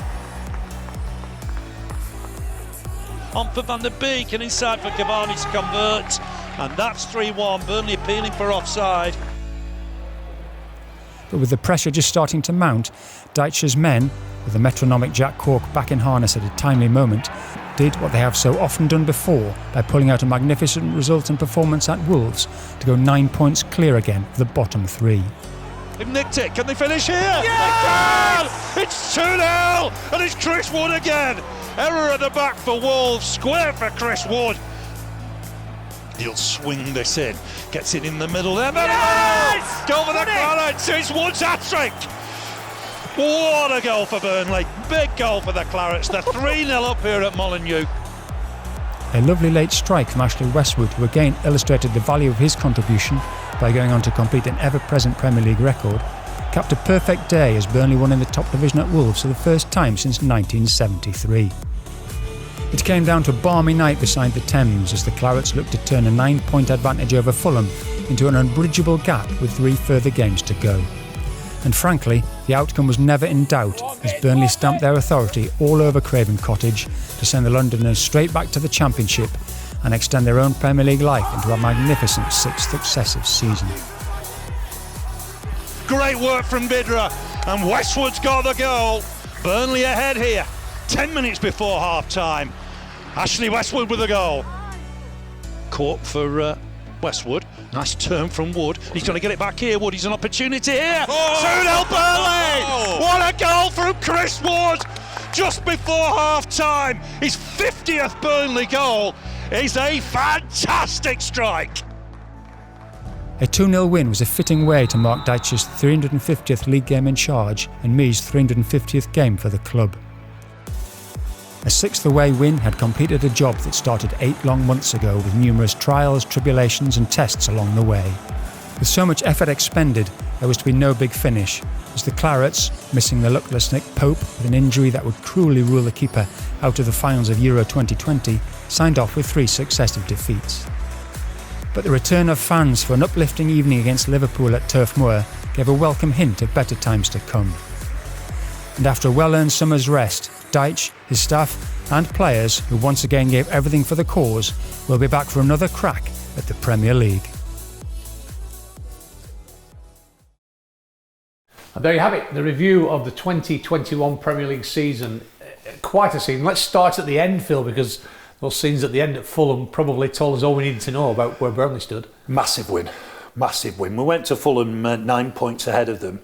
On for Van der Beek and inside for Cavani to convert. And that's 3-1. Burnley appealing for offside. But with the pressure just starting to mount, Dyche's men, with the metronomic Jack Cork back in harness at a timely moment, did what they have so often done before by pulling out a magnificent result and performance at Wolves to go 9 points clear again of the bottom 3. They've nicked it. Can they finish here? Yes! They can! It's 2-0 and it's Chris Wood again. Error at the back for Wolves. Square for Chris Wood. He'll swing this in. Gets it in the middle there. Yes! Goal for the Clarets. It's Wood's hat-trick. What a goal for Burnley. Big goal for the Clarets. They're 3-0 up here at Molineux. A lovely late strike from Ashley Westwood, who again illustrated the value of his contribution by going on to complete an ever-present Premier League record, capped a perfect day as Burnley won in the top division at Wolves for the first time since 1973. It came down to a balmy night beside the Thames as the Clarets looked to turn a 9-point advantage over Fulham into an unbridgeable gap with 3 further games to go. And frankly, the outcome was never in doubt as Burnley stamped their authority all over Craven Cottage to send the Londoners straight back to the Championship and extend their own Premier League life into a magnificent 6th successive season. Great work from Vidra, and Westwood's got the goal. Burnley ahead here, 10 minutes before half-time. Ashley Westwood with the goal. Caught for Westwood. Nice turn from Wood. He's going to get it back here. Wood, he's an opportunity here. 2-0 Burnley! What a goal from Chris Wood! Just before half-time. His 50th Burnley goal is a fantastic strike. A 2-0 win was a fitting way to mark Dyche's 350th league game in charge and Mee's 350th game for the club. A 6th away win had completed a job that started 8 long months ago with numerous trials, tribulations and tests along the way. With so much effort expended, there was to be no big finish, as the Clarets, missing the luckless Nick Pope with an injury that would cruelly rule the keeper out of the finals of Euro 2020, signed off with 3 successive defeats. But the return of fans for an uplifting evening against Liverpool at Turf Moor gave a welcome hint of better times to come. And after a well-earned summer's rest, Dyche, his staff and players, who once again gave everything for the cause, will be back for another crack at the Premier League. And there you have it, the review of the 2021 Premier League season. Quite a season. Let's start at the end, Phil, because those scenes at the end at Fulham probably told us all we needed to know about where Burnley stood. Massive win. We went to Fulham 9 points ahead of them.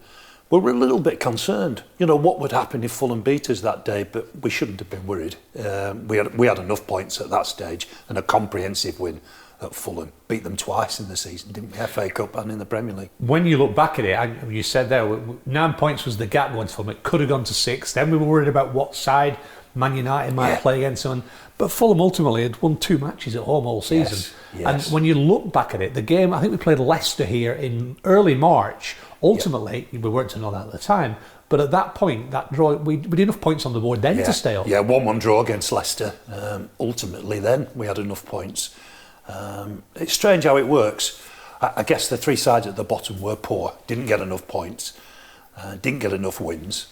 We were a little bit concerned, what would happen if Fulham beat us that day, but we shouldn't have been worried. We had enough points at that stage and a comprehensive win at Fulham. Beat them twice in the season, didn't we? FA Cup and in the Premier League. When you look back at it, you said there, 9 points was the gap going to Fulham. It could have gone to 6. Then we were worried about what side Man United might play against someone. But Fulham ultimately had won 2 matches at home all season. Yes. And when you look back at it, the game, I think we played Leicester here in early March. Ultimately, we weren't to know that at the time, but at that point, that draw, we had enough points on the board then to stay up. Yeah, 1-1 draw against Leicester. Ultimately then, we had enough points. It's strange how it works. I guess the 3 sides at the bottom were poor, didn't get enough points, didn't get enough wins,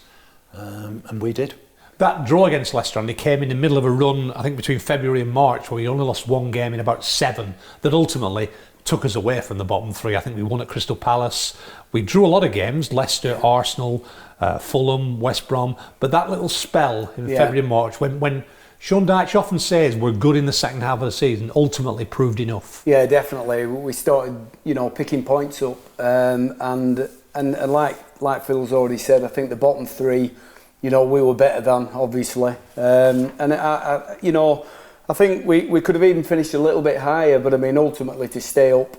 and we did. That draw against Leicester, and they came in the middle of a run, I think between February and March, where we only lost 1 game in about 7, that ultimately took us away from the bottom 3. I think we won at Crystal Palace. We drew a lot of games, Leicester, Arsenal, Fulham, West Brom, but that little spell in February and March, when Sean Dyche often says we're good in the second half of the season, ultimately proved enough. Yeah, definitely. We started, picking points up, and like Phil's already said, I think the bottom 3, we were better than, obviously. I think we could have even finished a little bit higher, but I mean, ultimately to stay up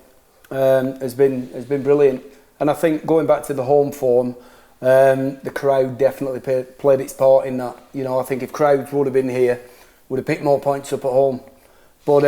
has been brilliant. And I think going back to the home form, the crowd definitely played its part in that. I think if crowds would have been here, would have picked more points up at home. But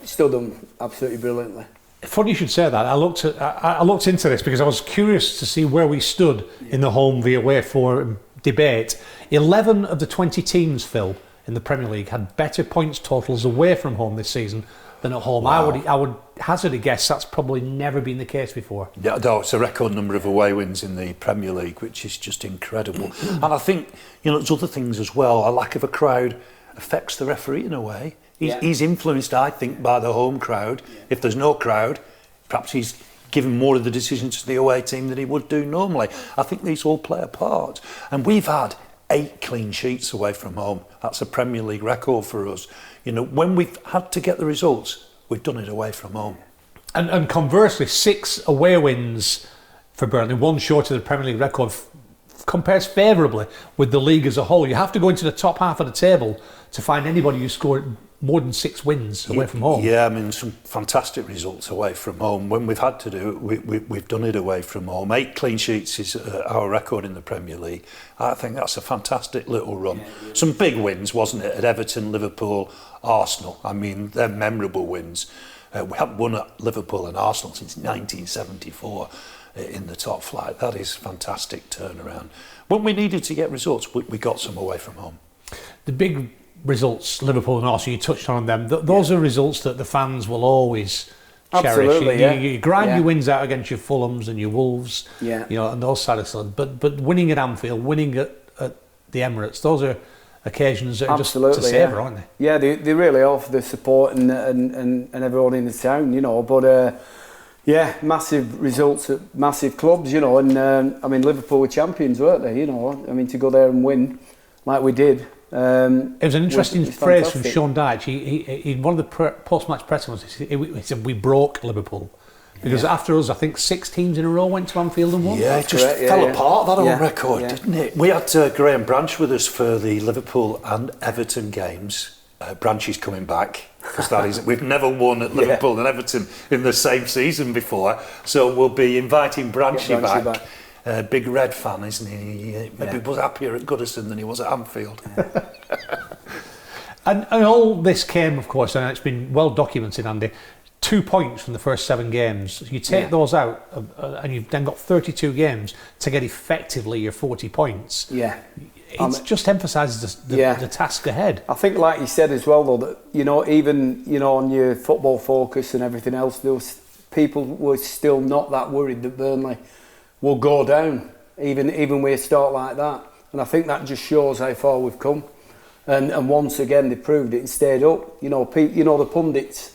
still done absolutely brilliantly. Funny you should say that. I looked into this because I was curious to see where we stood in the home v away form debate. 11 of the 20 teams, Phil, in the Premier League had better points totals away from home this season than at home. Wow. I would hazard a guess that's probably never been the case before. Yeah, no, it's a record number of away wins in the Premier League, which is just incredible. And I think, there's other things as well. A lack of a crowd affects the referee in a way. He's influenced, I think, by the home crowd. If there's no crowd, perhaps he's given more of the decisions to the away team than he would do normally. I think these all play a part. And we've had 8 clean sheets away from home. That's a Premier League record for us. When we've had to get the results, we've done it away from home. And conversely, 6 away wins for Burnley, 1 short of the Premier League record, compares favourably with the league as a whole. You have to go into the top half of the table to find anybody who scored more than 6 wins away from home. Yeah, some fantastic results away from home. When we've had to do it, we've done it away from home. 8 clean sheets is our record in the Premier League. I think that's a fantastic little run. Some big wins, wasn't it, at Everton, Liverpool, Arsenal. They're memorable wins. We haven't won at Liverpool and Arsenal since 1974 in the top flight. That is fantastic turnaround. When we needed to get results, we got some away from home. The big results, Liverpool and Arsenal, you touched on them. Those are results that the fans will always cherish. Absolutely, You grind your wins out against your Fulhams and your Wolves, and those side of stuff. But winning at Anfield, winning at the Emirates, those are occasions that are just to savour, aren't they? Yeah, they really are for the support and everyone in the town, But massive results at massive clubs, and Liverpool were champions, weren't they? To go there and win like we did. It was an interesting phrase from Sean Dyche. He one of the post-match press conferences, he said we broke Liverpool because after us, I think 6 teams in a row went to Anfield and won. Yeah, it just fell apart, that old record, didn't it? We had Graham Branch with us for the Liverpool and Everton games. Branch is coming back because we've never won at Liverpool and Everton in the same season before, so we'll be inviting Branchy back. Big Red fan, isn't he? Maybe was happier at Goodison than he was at Anfield. and all this came, of course, and it's been well documented, Andy, 2 points from the first 7 games. You take those out, and you've then got 32 games to get effectively your 40 points. Yeah. It just emphasises the task ahead. I think, like you said as well, though, that even on your football focus and everything else, people were still not that worried that Burnley will go down, even with a start like that. And I think that just shows how far we've come. And once again, they proved it and stayed up. The pundits,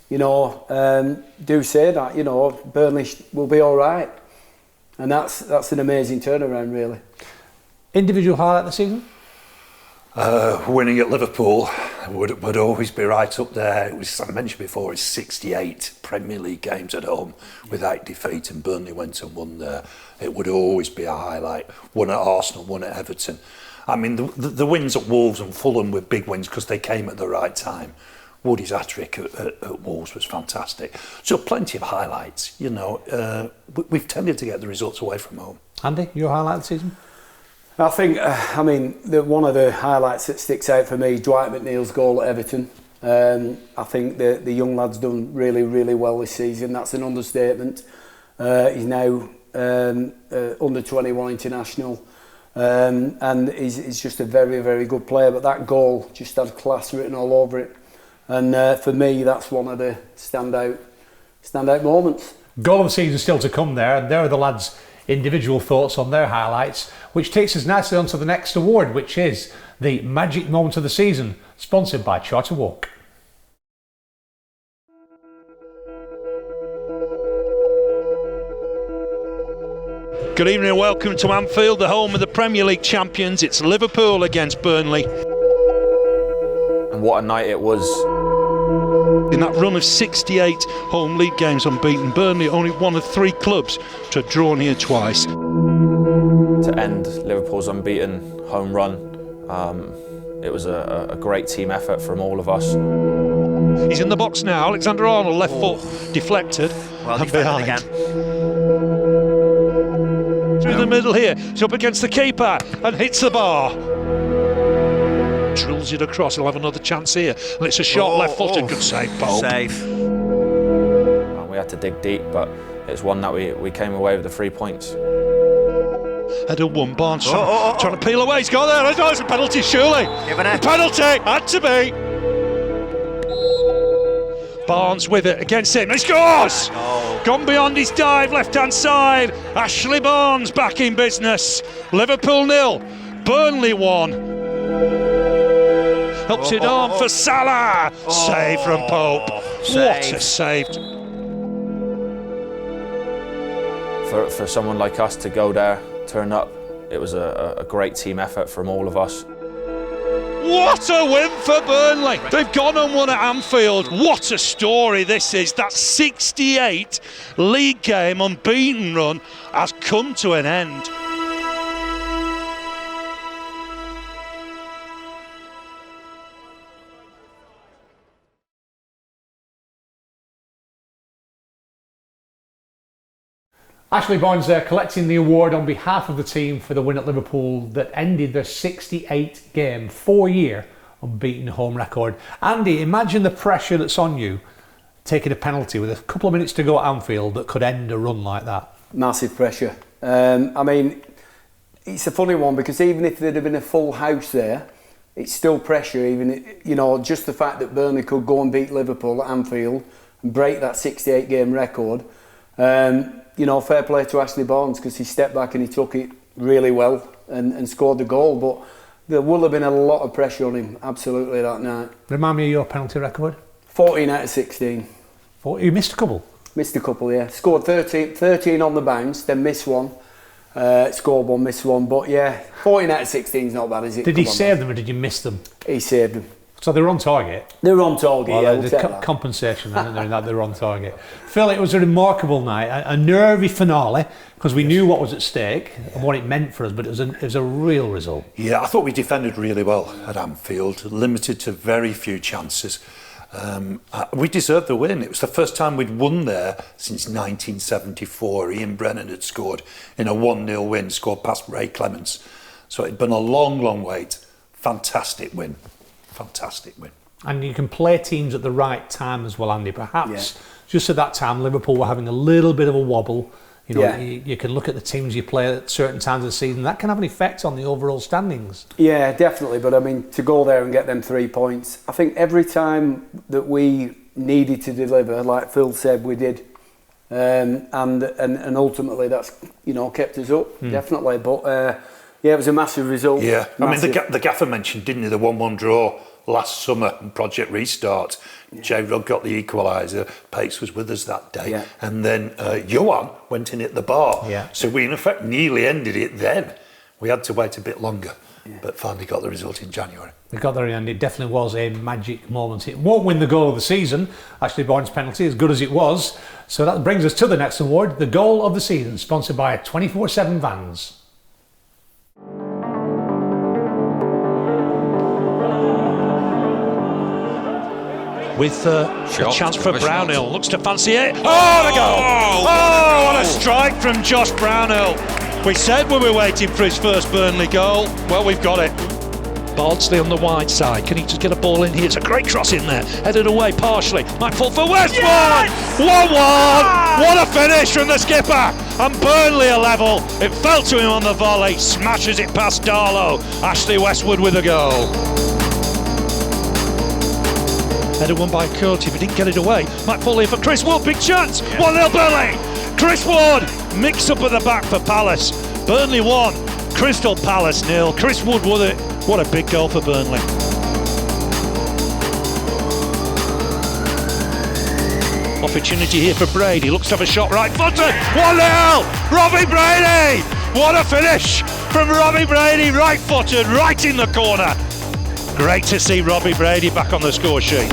do say that, Burnley will be all right. And that's an amazing turnaround, really. Individual highlight of the season? Winning at Liverpool would always be right up there. It was, I mentioned before, it's 68 Premier League games at home without defeat, and Burnley went and won there. It would always be a highlight. One at Arsenal, one at Everton. The wins at Wolves and Fulham were big wins because they came at the right time. Woody's hat-trick at Wolves was fantastic. So plenty of highlights. We've tended to get the results away from home. Andy, your highlight of the season? I think, one of the highlights that sticks out for me is Dwight McNeil's goal at Everton. I think the young lad's done really, really well this season. That's an understatement. He's now under 21 international, and he's just a very, very good player. But that goal just had class written all over it. And for me, that's one of the standout moments. Goal of the season still to come there, and there are the lads' individual thoughts on their highlights, which takes us nicely on to the next award, which is the Magic Moment of the Season, sponsored by Charter Walk. Good evening and welcome to Anfield, the home of the Premier League champions. It's Liverpool against Burnley. And what a night it was. In that run of 68 home league games unbeaten, Burnley only one of 3 clubs to have drawn here twice. To end Liverpool's unbeaten home run, it was a great team effort from all of us. He's in the box now, Alexander-Arnold, left foot deflected and behind. Again. Through the middle here, it's up against the keeper and hits the bar. drills it across. He'll have another chance here. And it's a shot left-footed. Good save, Paul. Save. We had to dig deep, but it's one that we came away with the 3 points. Header one, Barnes trying to peel away. He's got there. Oh, it's a penalty, surely. Penalty, had to be. Barnes with it against him. He scores! Gone beyond his dive, left-hand side. Ashley Barnes back in business. Liverpool 0, Burnley 1. Helps it on for Salah. Save from Pope. What a save. For someone like us to go there, turn up, it was a great team effort from all of us. What a win for Burnley. They've gone and won at Anfield. What a story this is. That 68 league game unbeaten run has come to an end. Ashley Barnes there collecting the award on behalf of the team for the win at Liverpool that ended their 68-game, 4-year unbeaten home record. Andy, imagine the pressure that's on you taking a penalty with a couple of minutes to go at Anfield that could end a run like that. Massive pressure. I mean, it's a funny one because even if there'd have been a full house there, it's still pressure. Even, you know, just the fact that Burnley could go and beat Liverpool at Anfield and break that 68-game record. You know, fair play to Ashley Barnes because he stepped back and he took it really well and scored the goal. But there will have been a lot of pressure on him, absolutely, that night. Remind me of your penalty record? 14 out of 16. You missed a couple? Missed a couple, yeah. Scored 13 on the bounce, then missed one. Scored one, missed one. But yeah, 14 out of 16 is not bad, is it? Did he save them or did you miss them? He saved them. So they were on target? They were on target, well, yeah. There's compensation in that they were on target. Phil, it was a remarkable night, a nervy finale, because we knew what was at stake and what it meant for us, but it was a real result. Yeah, I thought we defended really well at Anfield, limited to very few chances. We deserved the win. It was the first time we'd won there since 1974. Ian Brennan had scored in a 1-0 win, scored past Ray Clements. So it'd been a long, long wait. Fantastic win. Fantastic win. And you can play teams at the right time as well, Andy. Perhaps just at that time, Liverpool were having a little bit of a wobble. You know, you can look at the teams you play at certain times of the season. That can have an effect on the overall standings. Yeah, definitely. But I mean, to go there and get them 3 points, I think every time that we needed to deliver, like Phil said, we did. And ultimately that's, you know, kept us up, definitely. But yeah, it was a massive result. Yeah, massive. I mean, the gaffer mentioned, didn't he, the 1-1 draw last summer in Project Restart. J. Rod got the equaliser. Pace was with us that day. And then Johan went in at the bar. So we, in effect, nearly ended it then. We had to wait a bit longer, but finally got the result in January. We got there and it definitely was a magic moment. It won't win the goal of the season. Ashley Barnes' penalty, as good as it was. So that brings us to the next award, the goal of the season, sponsored by 24/7 Vans. With a chance for Brownhill, looks to fancy it. Oh, the goal! Oh, what a strike from Josh Brownhill. We said we were waiting for his first Burnley goal. Well, we've got it. Bardsley on the wide side. Can he just get a ball in here? It's a great cross in there. Headed away partially. Might fall for Westwood! 1-1! What a finish from the skipper! And Burnley a level. It fell to him on the volley. Smashes it past Darlow. Ashley Westwood with a goal. Headed one by Coates, if he didn't get it away. Might fall here for Chris Wood, big chance! 1-0 Burnley! Chris Wood, mix up at the back for Palace. Burnley 1, Crystal Palace 0. Chris Wood with it. What a big goal for Burnley. Opportunity here for Brady, looks to have a shot right footed. 1-0! Robbie Brady! What a finish from Robbie Brady, right footed, right in the corner. Great to see Robbie Brady back on the score sheet.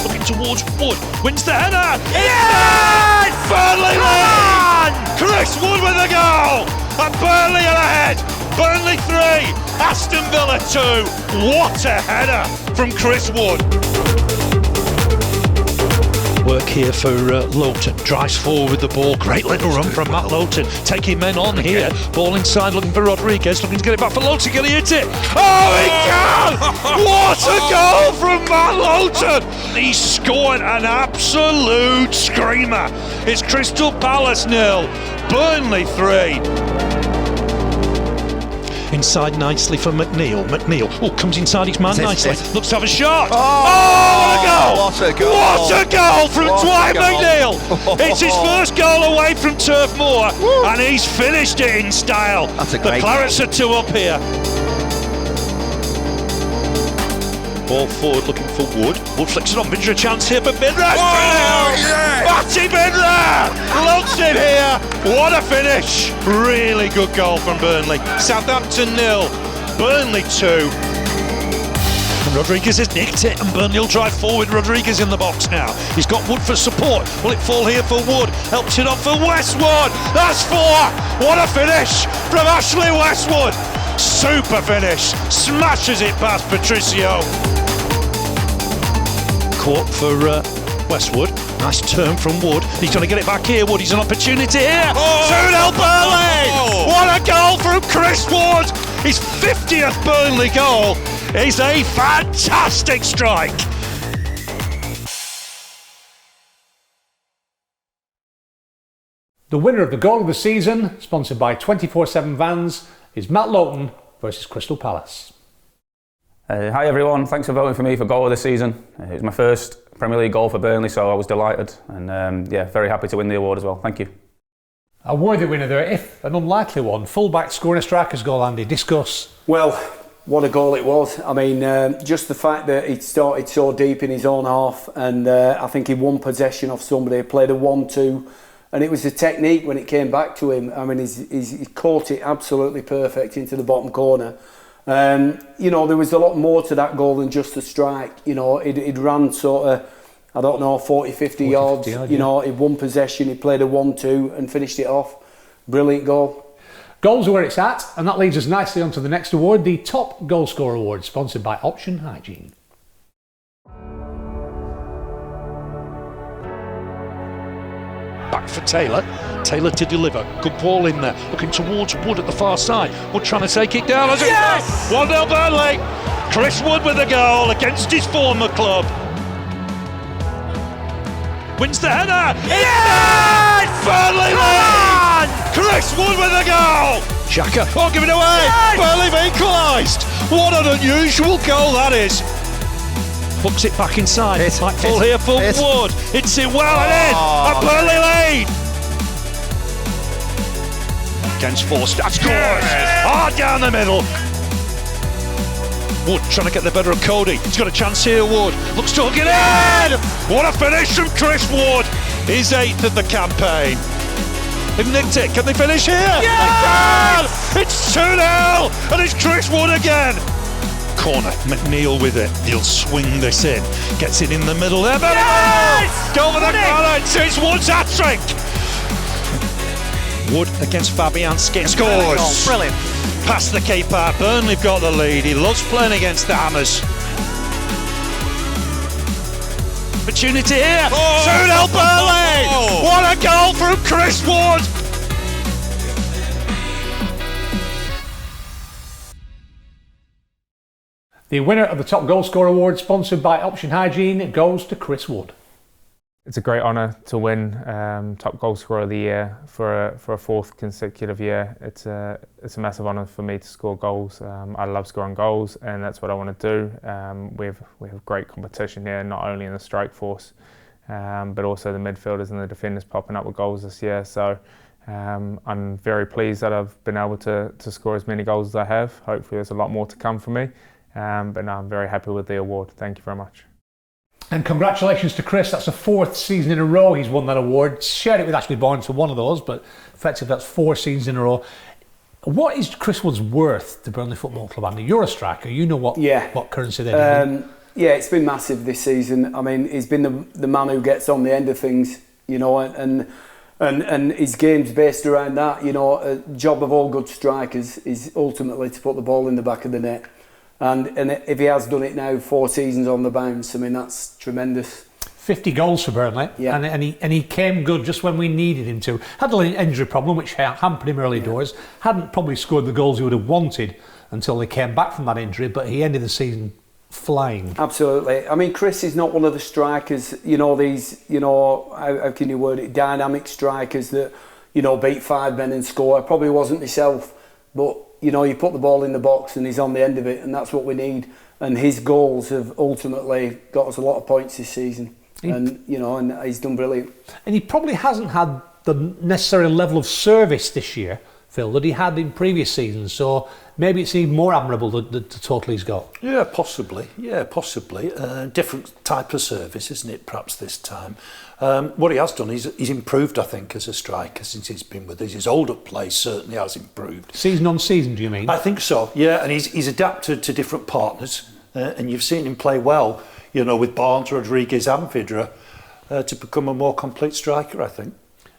Looking towards Wood, wins the header. Yes! Burnley lead! Chris Wood with the goal! And Burnley are ahead. Burnley 3, Aston Villa 2. What a header from Chris Wood. Work here for Lowton. Drives forward with the ball. Great little run from Matt Lowton. Taking men on here. Ball inside looking for Rodriguez. Looking to get it back for Lowton. Can he hit it? Oh, he can! What a goal from Matt Lowton! He scored an absolute screamer. It's Crystal Palace 0, Burnley 3. Inside nicely for McNeil. McNeil comes inside his man nicely. Looks to have a shot. Oh, what a goal! What a goal from Dwight McNeil! It's his first goal away from Turf Moor, and he's finished it in style. That's a the great Clarets are 2 up here. Ball forward looking for Wood. Wood flicks it on. Bindra a chance here, but Bindra! Matty Bindra! Loves it here. What a finish. Really good goal from Burnley. Southampton 0, Burnley 2. And Rodriguez has nicked it, and Burnley will drive forward. Rodriguez in the box now. He's got Wood for support. Will it fall here for Wood? Helps it up for Westwood. That's 4. What a finish from Ashley Westwood. Super finish. Smashes it past Patricio. Caught for Westwood. Nice turn from Wood. He's going to get it back here. Wood, he's an opportunity here. 2-0 Burnley! What a goal from Chris Wood! His 50th Burnley goal is a fantastic strike. The winner of the goal of the season, sponsored by 24/7 Vans, is Matt Lowton versus Crystal Palace. Hi everyone, thanks for voting for me for goal of the season. It was my first Premier League goal for Burnley, so I was delighted and very happy to win the award as well. Thank you. A worthy winner there, if an unlikely one. Fullback scoring a striker's goal, Andy. Discuss. Well, what a goal it was. I mean, just the fact that it started so deep in his own half, and I think he won possession of somebody, played a 1-2, and it was the technique when it came back to him. I mean, he caught it absolutely perfect into the bottom corner. You know, there was a lot more to that goal than just a strike. You know, it ran sort of, I don't know, 40-50 yards. You know, he won possession, he played a 1-2 and finished it off. Brilliant goal. Goals are where it's at, and that leads us nicely on to the next award, the Top Goal Scorer Award, sponsored by Option Hygiene. Back for Taylor. Taylor to deliver. Good ball in there. Looking towards Wood at the far side. Wood trying to take it down. Yes! 1-0 Burnley. Chris Wood with a goal against his former club. Wins the header. Yes! Burnley lead. Chris Wood with a goal. Xhaka. Oh, give it away. Yes! Burnley have equalised. What an unusual goal that is. Hooks it back inside. Might fall here for Wood. Hits it well and in. A Burnley lead. Against Forster. Scores. Hard down the middle. Wood trying to get the better of Cody. He's got a chance here, Wood. Looks to hook it in. What a finish from Chris Wood. His 8th of the campaign. They've nicked it. Can they finish here? Yes! It's 2-0. And it's Chris Wood again. Corner, McNeil with it. He'll swing this in. Gets it in the middle there. Yes! Go for the Clarets. It's Wood's hat-trick. Wood against Fabianski. Scores. Brilliant. Past the keeper. Burnley have got the lead. He loves playing against the Hammers. Opportunity here. 2-0 Burnley. What a goal from Chris Wood. The winner of the Top Goal Scorer Award, sponsored by Option Hygiene, goes to Chris Wood. It's a great honour to win Top Goal Scorer of the Year for a 4th consecutive year. It's a massive honour for me to score goals. I love scoring goals, and that's what I want to do. We have great competition here, not only in the strike force, but also the midfielders and the defenders popping up with goals this year. So I'm very pleased that I've been able to score as many goals as I have. Hopefully there's a lot more to come for me, but no, I'm very happy with the award. Thank you very much. And congratulations to Chris. That's the 4th season in a row he's won that award. Shared it with Ashley Barnes for one of those, but effectively that's 4 seasons in a row. What is Chris Wood's worth to Burnley Football Club, Andy? You're a striker. You know what currency they're doing. Yeah, it's been massive this season. I mean, he's been the man who gets on the end of things, you know, and his game's based around that. You know, a job of all good strikers is ultimately to put the ball in the back of the net. And if he has done it now, 4 seasons on the bounce, I mean, that's tremendous. 50 goals for Burnley, Yeah. and he came good just when we needed him to. Had an injury problem which hampered him early doors. Hadn't probably scored the goals he would have wanted until he came back from that injury, but he ended the season flying. Absolutely. I mean, Chris is not one of the strikers, you know, these, you know, how can you word it, dynamic strikers that, you know, beat 5 men and score. Probably wasn't myself, but, you know, you put the ball in the box and he's on the end of it, and that's what we need. And his goals have ultimately got us a lot of points this season. And, you know, and he's done brilliant. And he probably hasn't had the necessary level of service this year, Phil, that he had in previous seasons. So maybe it's even more admirable the total he's got. Yeah, possibly. Different type of service, isn't it, perhaps this time. What he has done, he's improved, I think, as a striker since he's been with us. His hold-up play certainly has improved. Season on season, do you mean? I think so, yeah. And he's adapted to different partners. And you've seen him play well, you know, with Barnes, Rodriguez and Vidra to become a more complete striker, I think.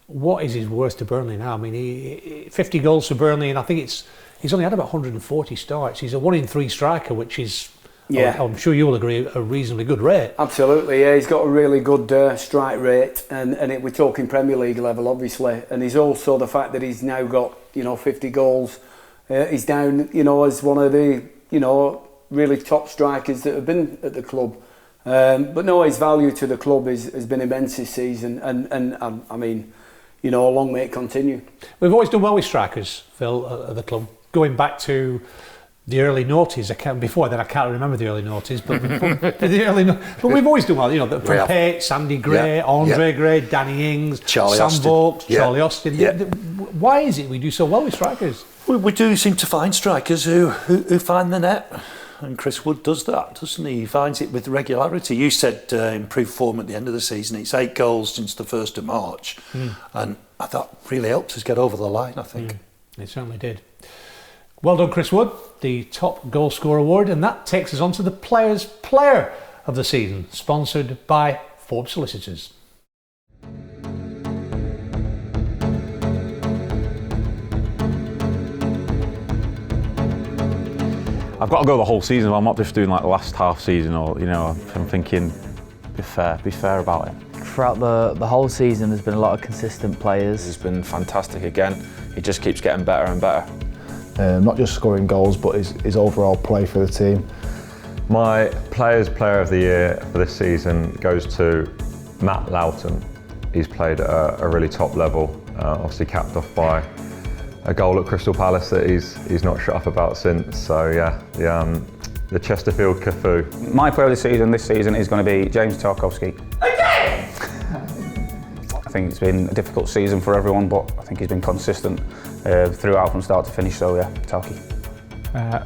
What is his worst to Burnley now? I mean, he 50 goals for Burnley, and I think he's only had about 140 starts. He's a 1 in 3 striker, which is, I'm sure you will agree, a reasonably good rate. Absolutely, yeah. He's got a really good strike rate, and we're talking Premier League level, obviously. And he's also the fact that he's now got, you know, 50 goals. He's down, you know, as one of the, you know, really top strikers that have been at the club. But no, his value to the club has been immense this season, and I mean, you know, long may it continue. We've always done well with strikers, Phil, at the club. Going back to the early noughties, before then I can't remember the early noughties, but we've always done well. You know, from Pate, Sandy Gray, Andre Gray, Danny Ings, Charlie Sam Austin. Vokes, Charlie Austin. Why is it we do so well with strikers? We do seem to find strikers who find the net. And Chris Wood does that, doesn't he? He finds it with regularity. You said improved form at the end of the season. It's 8 goals since the 1st of March. And that really helped us get over the line, I think. It certainly did. Well done, Chris Wood, the top goal scorer award. And that takes us on to the Players' Player of the Season, sponsored by Forbes Solicitors. I've got to go the whole season. I'm not just doing like the last half season, or, you know, I'm thinking be fair about it. Throughout the whole season there's been a lot of consistent players. He's been fantastic again. He just keeps getting better and better. Not just scoring goals, but his overall play for the team. My Players' Player of the Year for this season goes to Matt Loughton. He's played at a really top level, obviously capped off by a goal at Crystal Palace that he's not shut up about since. So yeah, the Chesterfield Cafu. My player of the season this season is going to be James Tarkowski. Okay. I think it's been a difficult season for everyone, but I think he's been consistent throughout from start to finish. So yeah, Tarky.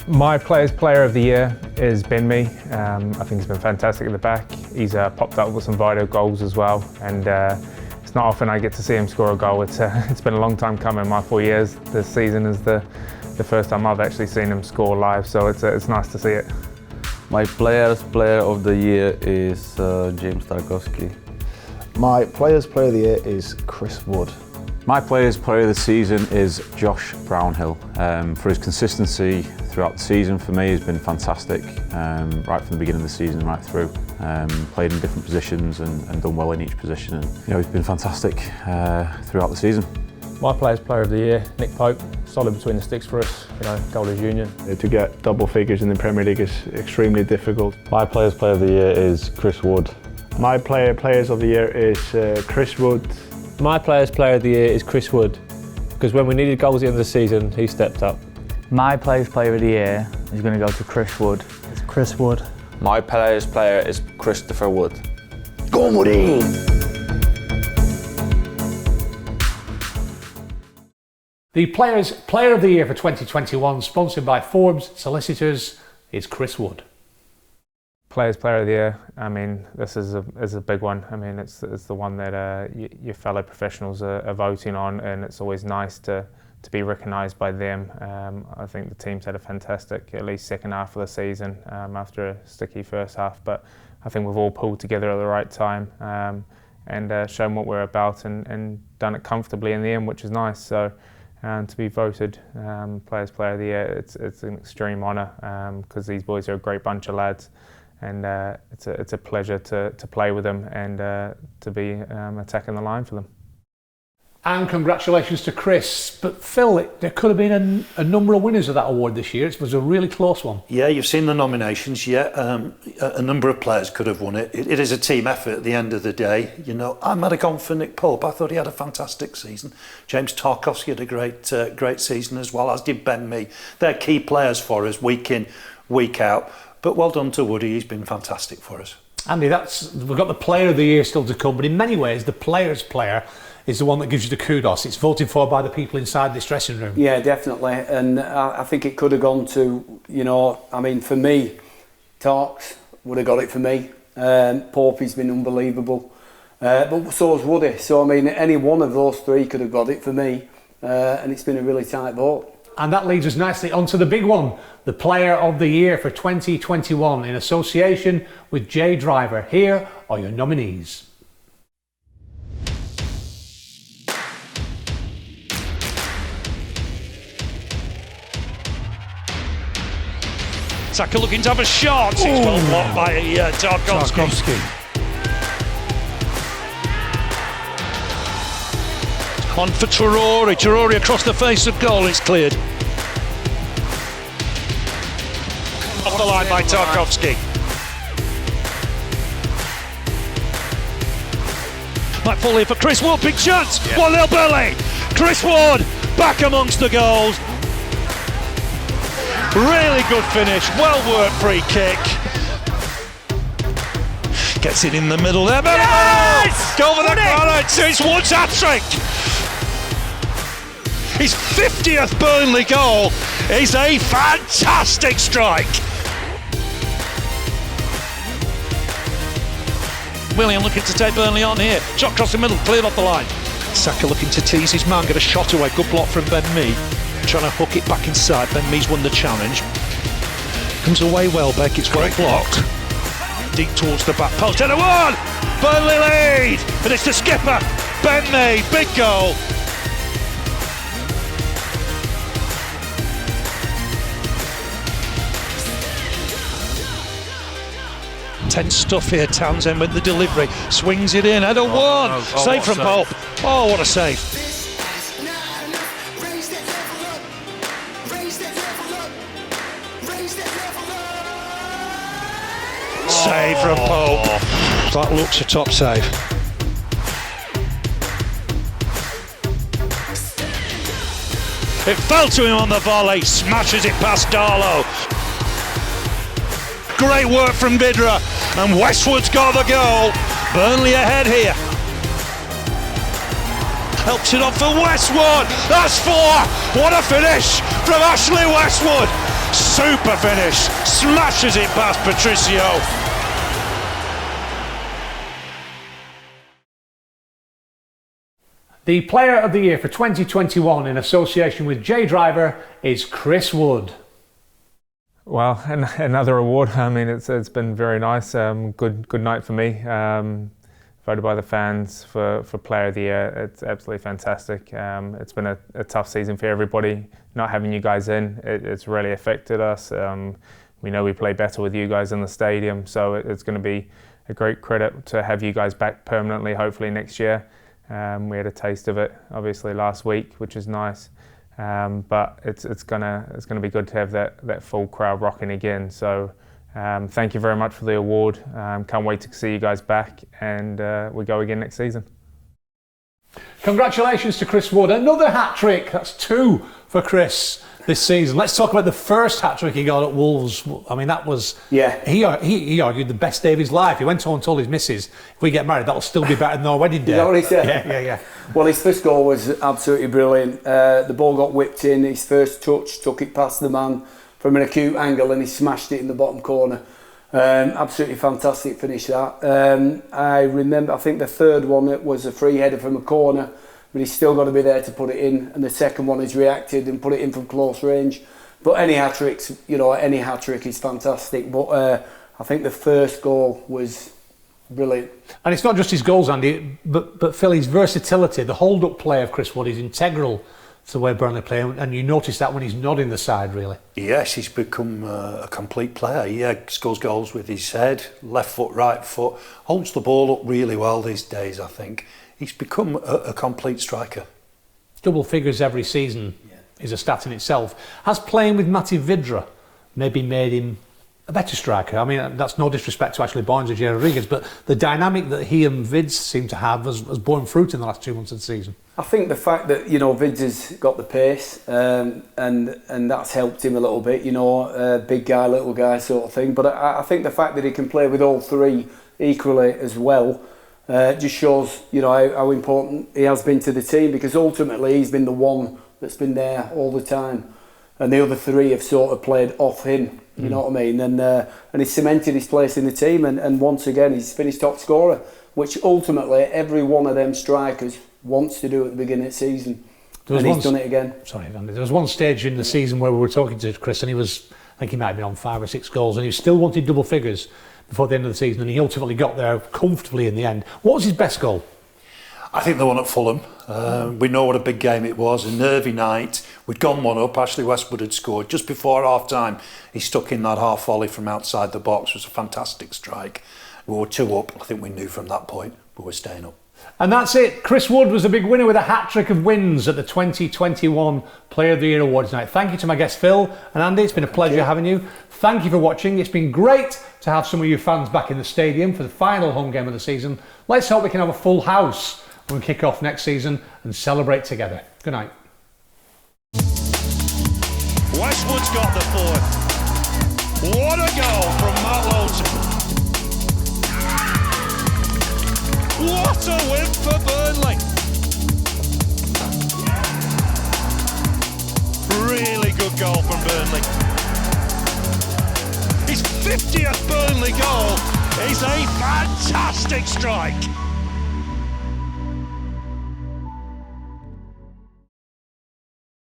My Players' Player of the Year is Ben Mee. I think he's been fantastic at the back. He's popped up with some vital goals as well, and it's not often I get to see him score a goal. It's been a long time coming. My 4 years this season is the first time I've actually seen him score live, so it's nice to see it. My Players' Player of the Year is James Tarkowski. My Players' Player of the Year is Chris Wood. My Players' Player of the Season is Josh Brownhill. For his consistency throughout the season, for me, has been fantastic. Right from the beginning of the season, right through. Played in different positions and done well in each position. And you know, he's been fantastic throughout the season. My Players' Player of the Year, Nick Pope, solid between the sticks for us, you know, Golders Union. To get double figures in the Premier League is extremely difficult. My Players' Player of the Year is Chris Wood. My Players of the Year is Chris Wood. My Players' Player of the Year is Chris Wood, because when we needed goals at the end of the season, he stepped up. My Players' Player of the Year is going to go to Chris Wood. It's Chris Wood. My Players' Player is Christopher Wood. Go Woody! The Players' Player of the Year for 2021, sponsored by Forbes Solicitors, is Chris Wood. Players' Player of the Year. I mean, this is a big one. I mean, it's the one that your fellow professionals are voting on, and it's always nice to be recognised by them. I think the team's had a fantastic, at least second half of the season after a sticky first half. But I think we've all pulled together at the right time and shown what we're about and done it comfortably in the end, which is nice. So. To be voted Players' Player of the Year, it's an extreme honour because these boys are a great bunch of lads, and it's a pleasure to play with them and to be attacking the line for them. And congratulations to Chris. But Phil, there could have been a number of winners of that award this year. It was a really close one. Yeah, you've seen the nominations. Yeah, a number of players could have won it. It is a team effort at the end of the day. You know, I'm at a gone for Nick Pope. I thought he had a fantastic season. James Tarkowski had a great season as well, as did Ben Mee. They're key players for us week in, week out. But well done to Woody. He's been fantastic for us. Andy, we've got the Player of the Year still to come, but in many ways, the player's player is the one that gives you the kudos. It's voted for by the people inside this dressing room. Yeah, definitely. And I think it could have gone to, you know, I mean, for me, Tarks would have got it for me. Popey's been unbelievable. But so has Woody. So, I mean, any one of those three could have got it for me. And it's been a really tight vote. And that leads us nicely onto the big one, the Player of the Year for 2021 in association with J Driver. Here are your nominees. Saka looking to have a shot. It's well blocked by Tarkowski. On for Traore. Traore across the face of goal. It's cleared. Off the line by Tarkowski. Might fall here for Chris Wood. Big chance. 1-0 Burnley. Chris Wood back amongst the goals. Really good finish, well worked free kick. Gets it in the middle there. Yes! Go for the Clarets. It's Wood's hat-trick. His 50th Burnley goal is a fantastic strike. William looking to take Burnley on here. Shot across the middle, cleared off the line. Saka looking to tease his man, get a shot away. Good block from Ben Mee. Trying to hook it back inside. Ben Mee's won the challenge. Comes away well, Beck. It's well blocked. Deep towards the back post. And a one! Burnley lead! And it's the skipper, Ben Mee. Big goal. Tense stuff here. Townsend with the delivery. Swings it in. And a one! Save from Pope. Oh, what a save. Save from Pope. That looks a top save. It fell to him on the volley, smashes it past Darlow. Great work from Bidra, and Westwood's got the goal. Burnley ahead here. Helps it off for Westwood. That's four. What a finish from Ashley Westwood. Super finish. Smashes it past Patricio. The Player of the Year for 2021 in association with J Driver is Chris Wood. Well, another award. I mean, it's been very nice. Good night for me. Voted by the fans for Player of the Year. It's absolutely fantastic. It's been a tough season for everybody. Not having you guys in, it's really affected us. We know we play better with you guys in the stadium, so it's going to be a great credit to have you guys back permanently, hopefully next year. We had a taste of it obviously last week, which is nice, but it's gonna be good to have that full crowd rocking again. So thank you very much for the award. Can't wait to see you guys back, and we go again next season. Congratulations to Chris Wood. Another hat-trick. That's two for Chris this season. Let's talk about the first hat-trick he got at Wolves. I mean, that was... Yeah. He argued the best day of his life. He went home and told his missus, if we get married, that'll still be better than our wedding day. Is that what he said? Yeah. Well, his first goal was absolutely brilliant. The ball got whipped in. His first touch took it past the man from an acute angle, and he smashed it in the bottom corner. Absolutely fantastic finish that. I remember, I think the third one, it was a free header from a corner, but he's still got to be there to put it in, and the second one he's reacted and put it in from close range. But any hat-tricks, any hat-trick is fantastic, but I think the first goal was brilliant. And it's not just his goals, Andy, but Phil, his versatility, the hold-up play of Chris Wood is integral to the way Burnley play, and you notice that when he's not in the side, really. Yes, he's become a complete player. He scores goals with his head, left foot, right foot, holds the ball up really well these days, I think. He's become a complete striker. Double figures every season is a stat in itself. Has playing with Matty Vidra maybe made him a better striker? I mean, that's no disrespect to Ashley Barnes or Jerry Rodriguez, but the dynamic that he and Vids seem to have has borne fruit in the last 2 months of the season. I think the fact that, you know, Vids has got the pace and that's helped him a little bit, you know, big guy, little guy sort of thing. But I think the fact that he can play with all three equally as well just shows, you know, how important he has been to the team, because ultimately he's been the one that's been there all the time, and the other three have sort of played off him. You know what I mean? And he's cemented his place in the team, and once again he's finished top scorer, which ultimately every one of them strikers wants to do at the beginning of the season. And he's done it again. Sorry, Andy. There was one stage in the season where we were talking to Chris, and I think he might have been on 5 or 6 goals, and he still wanted double figures before the end of the season, and he ultimately got there comfortably in the end. What was his best goal? I think the one at Fulham. We know what a big game it was, a nervy night. We'd gone one up, Ashley Westwood had scored. Just before half time, he stuck in that half volley from outside the box. It was a fantastic strike. We were 2 up. I think we knew from that point we were staying up. And that's it. Chris Wood was a big winner with a hat-trick of wins at the 2021 Player of the Year Awards tonight. Thank you to my guests Phil and Andy. It's been a pleasure having you. Thank you for watching. It's been great to have some of you fans back in the stadium for the final home game of the season. Let's hope we can have a full house when we kick off next season and celebrate together. Good night. Westwood's got the 4th. What a goal from Matt Lowton. What a win for Burnley. Really good goal from Burnley. His 50th Burnley goal is a fantastic strike.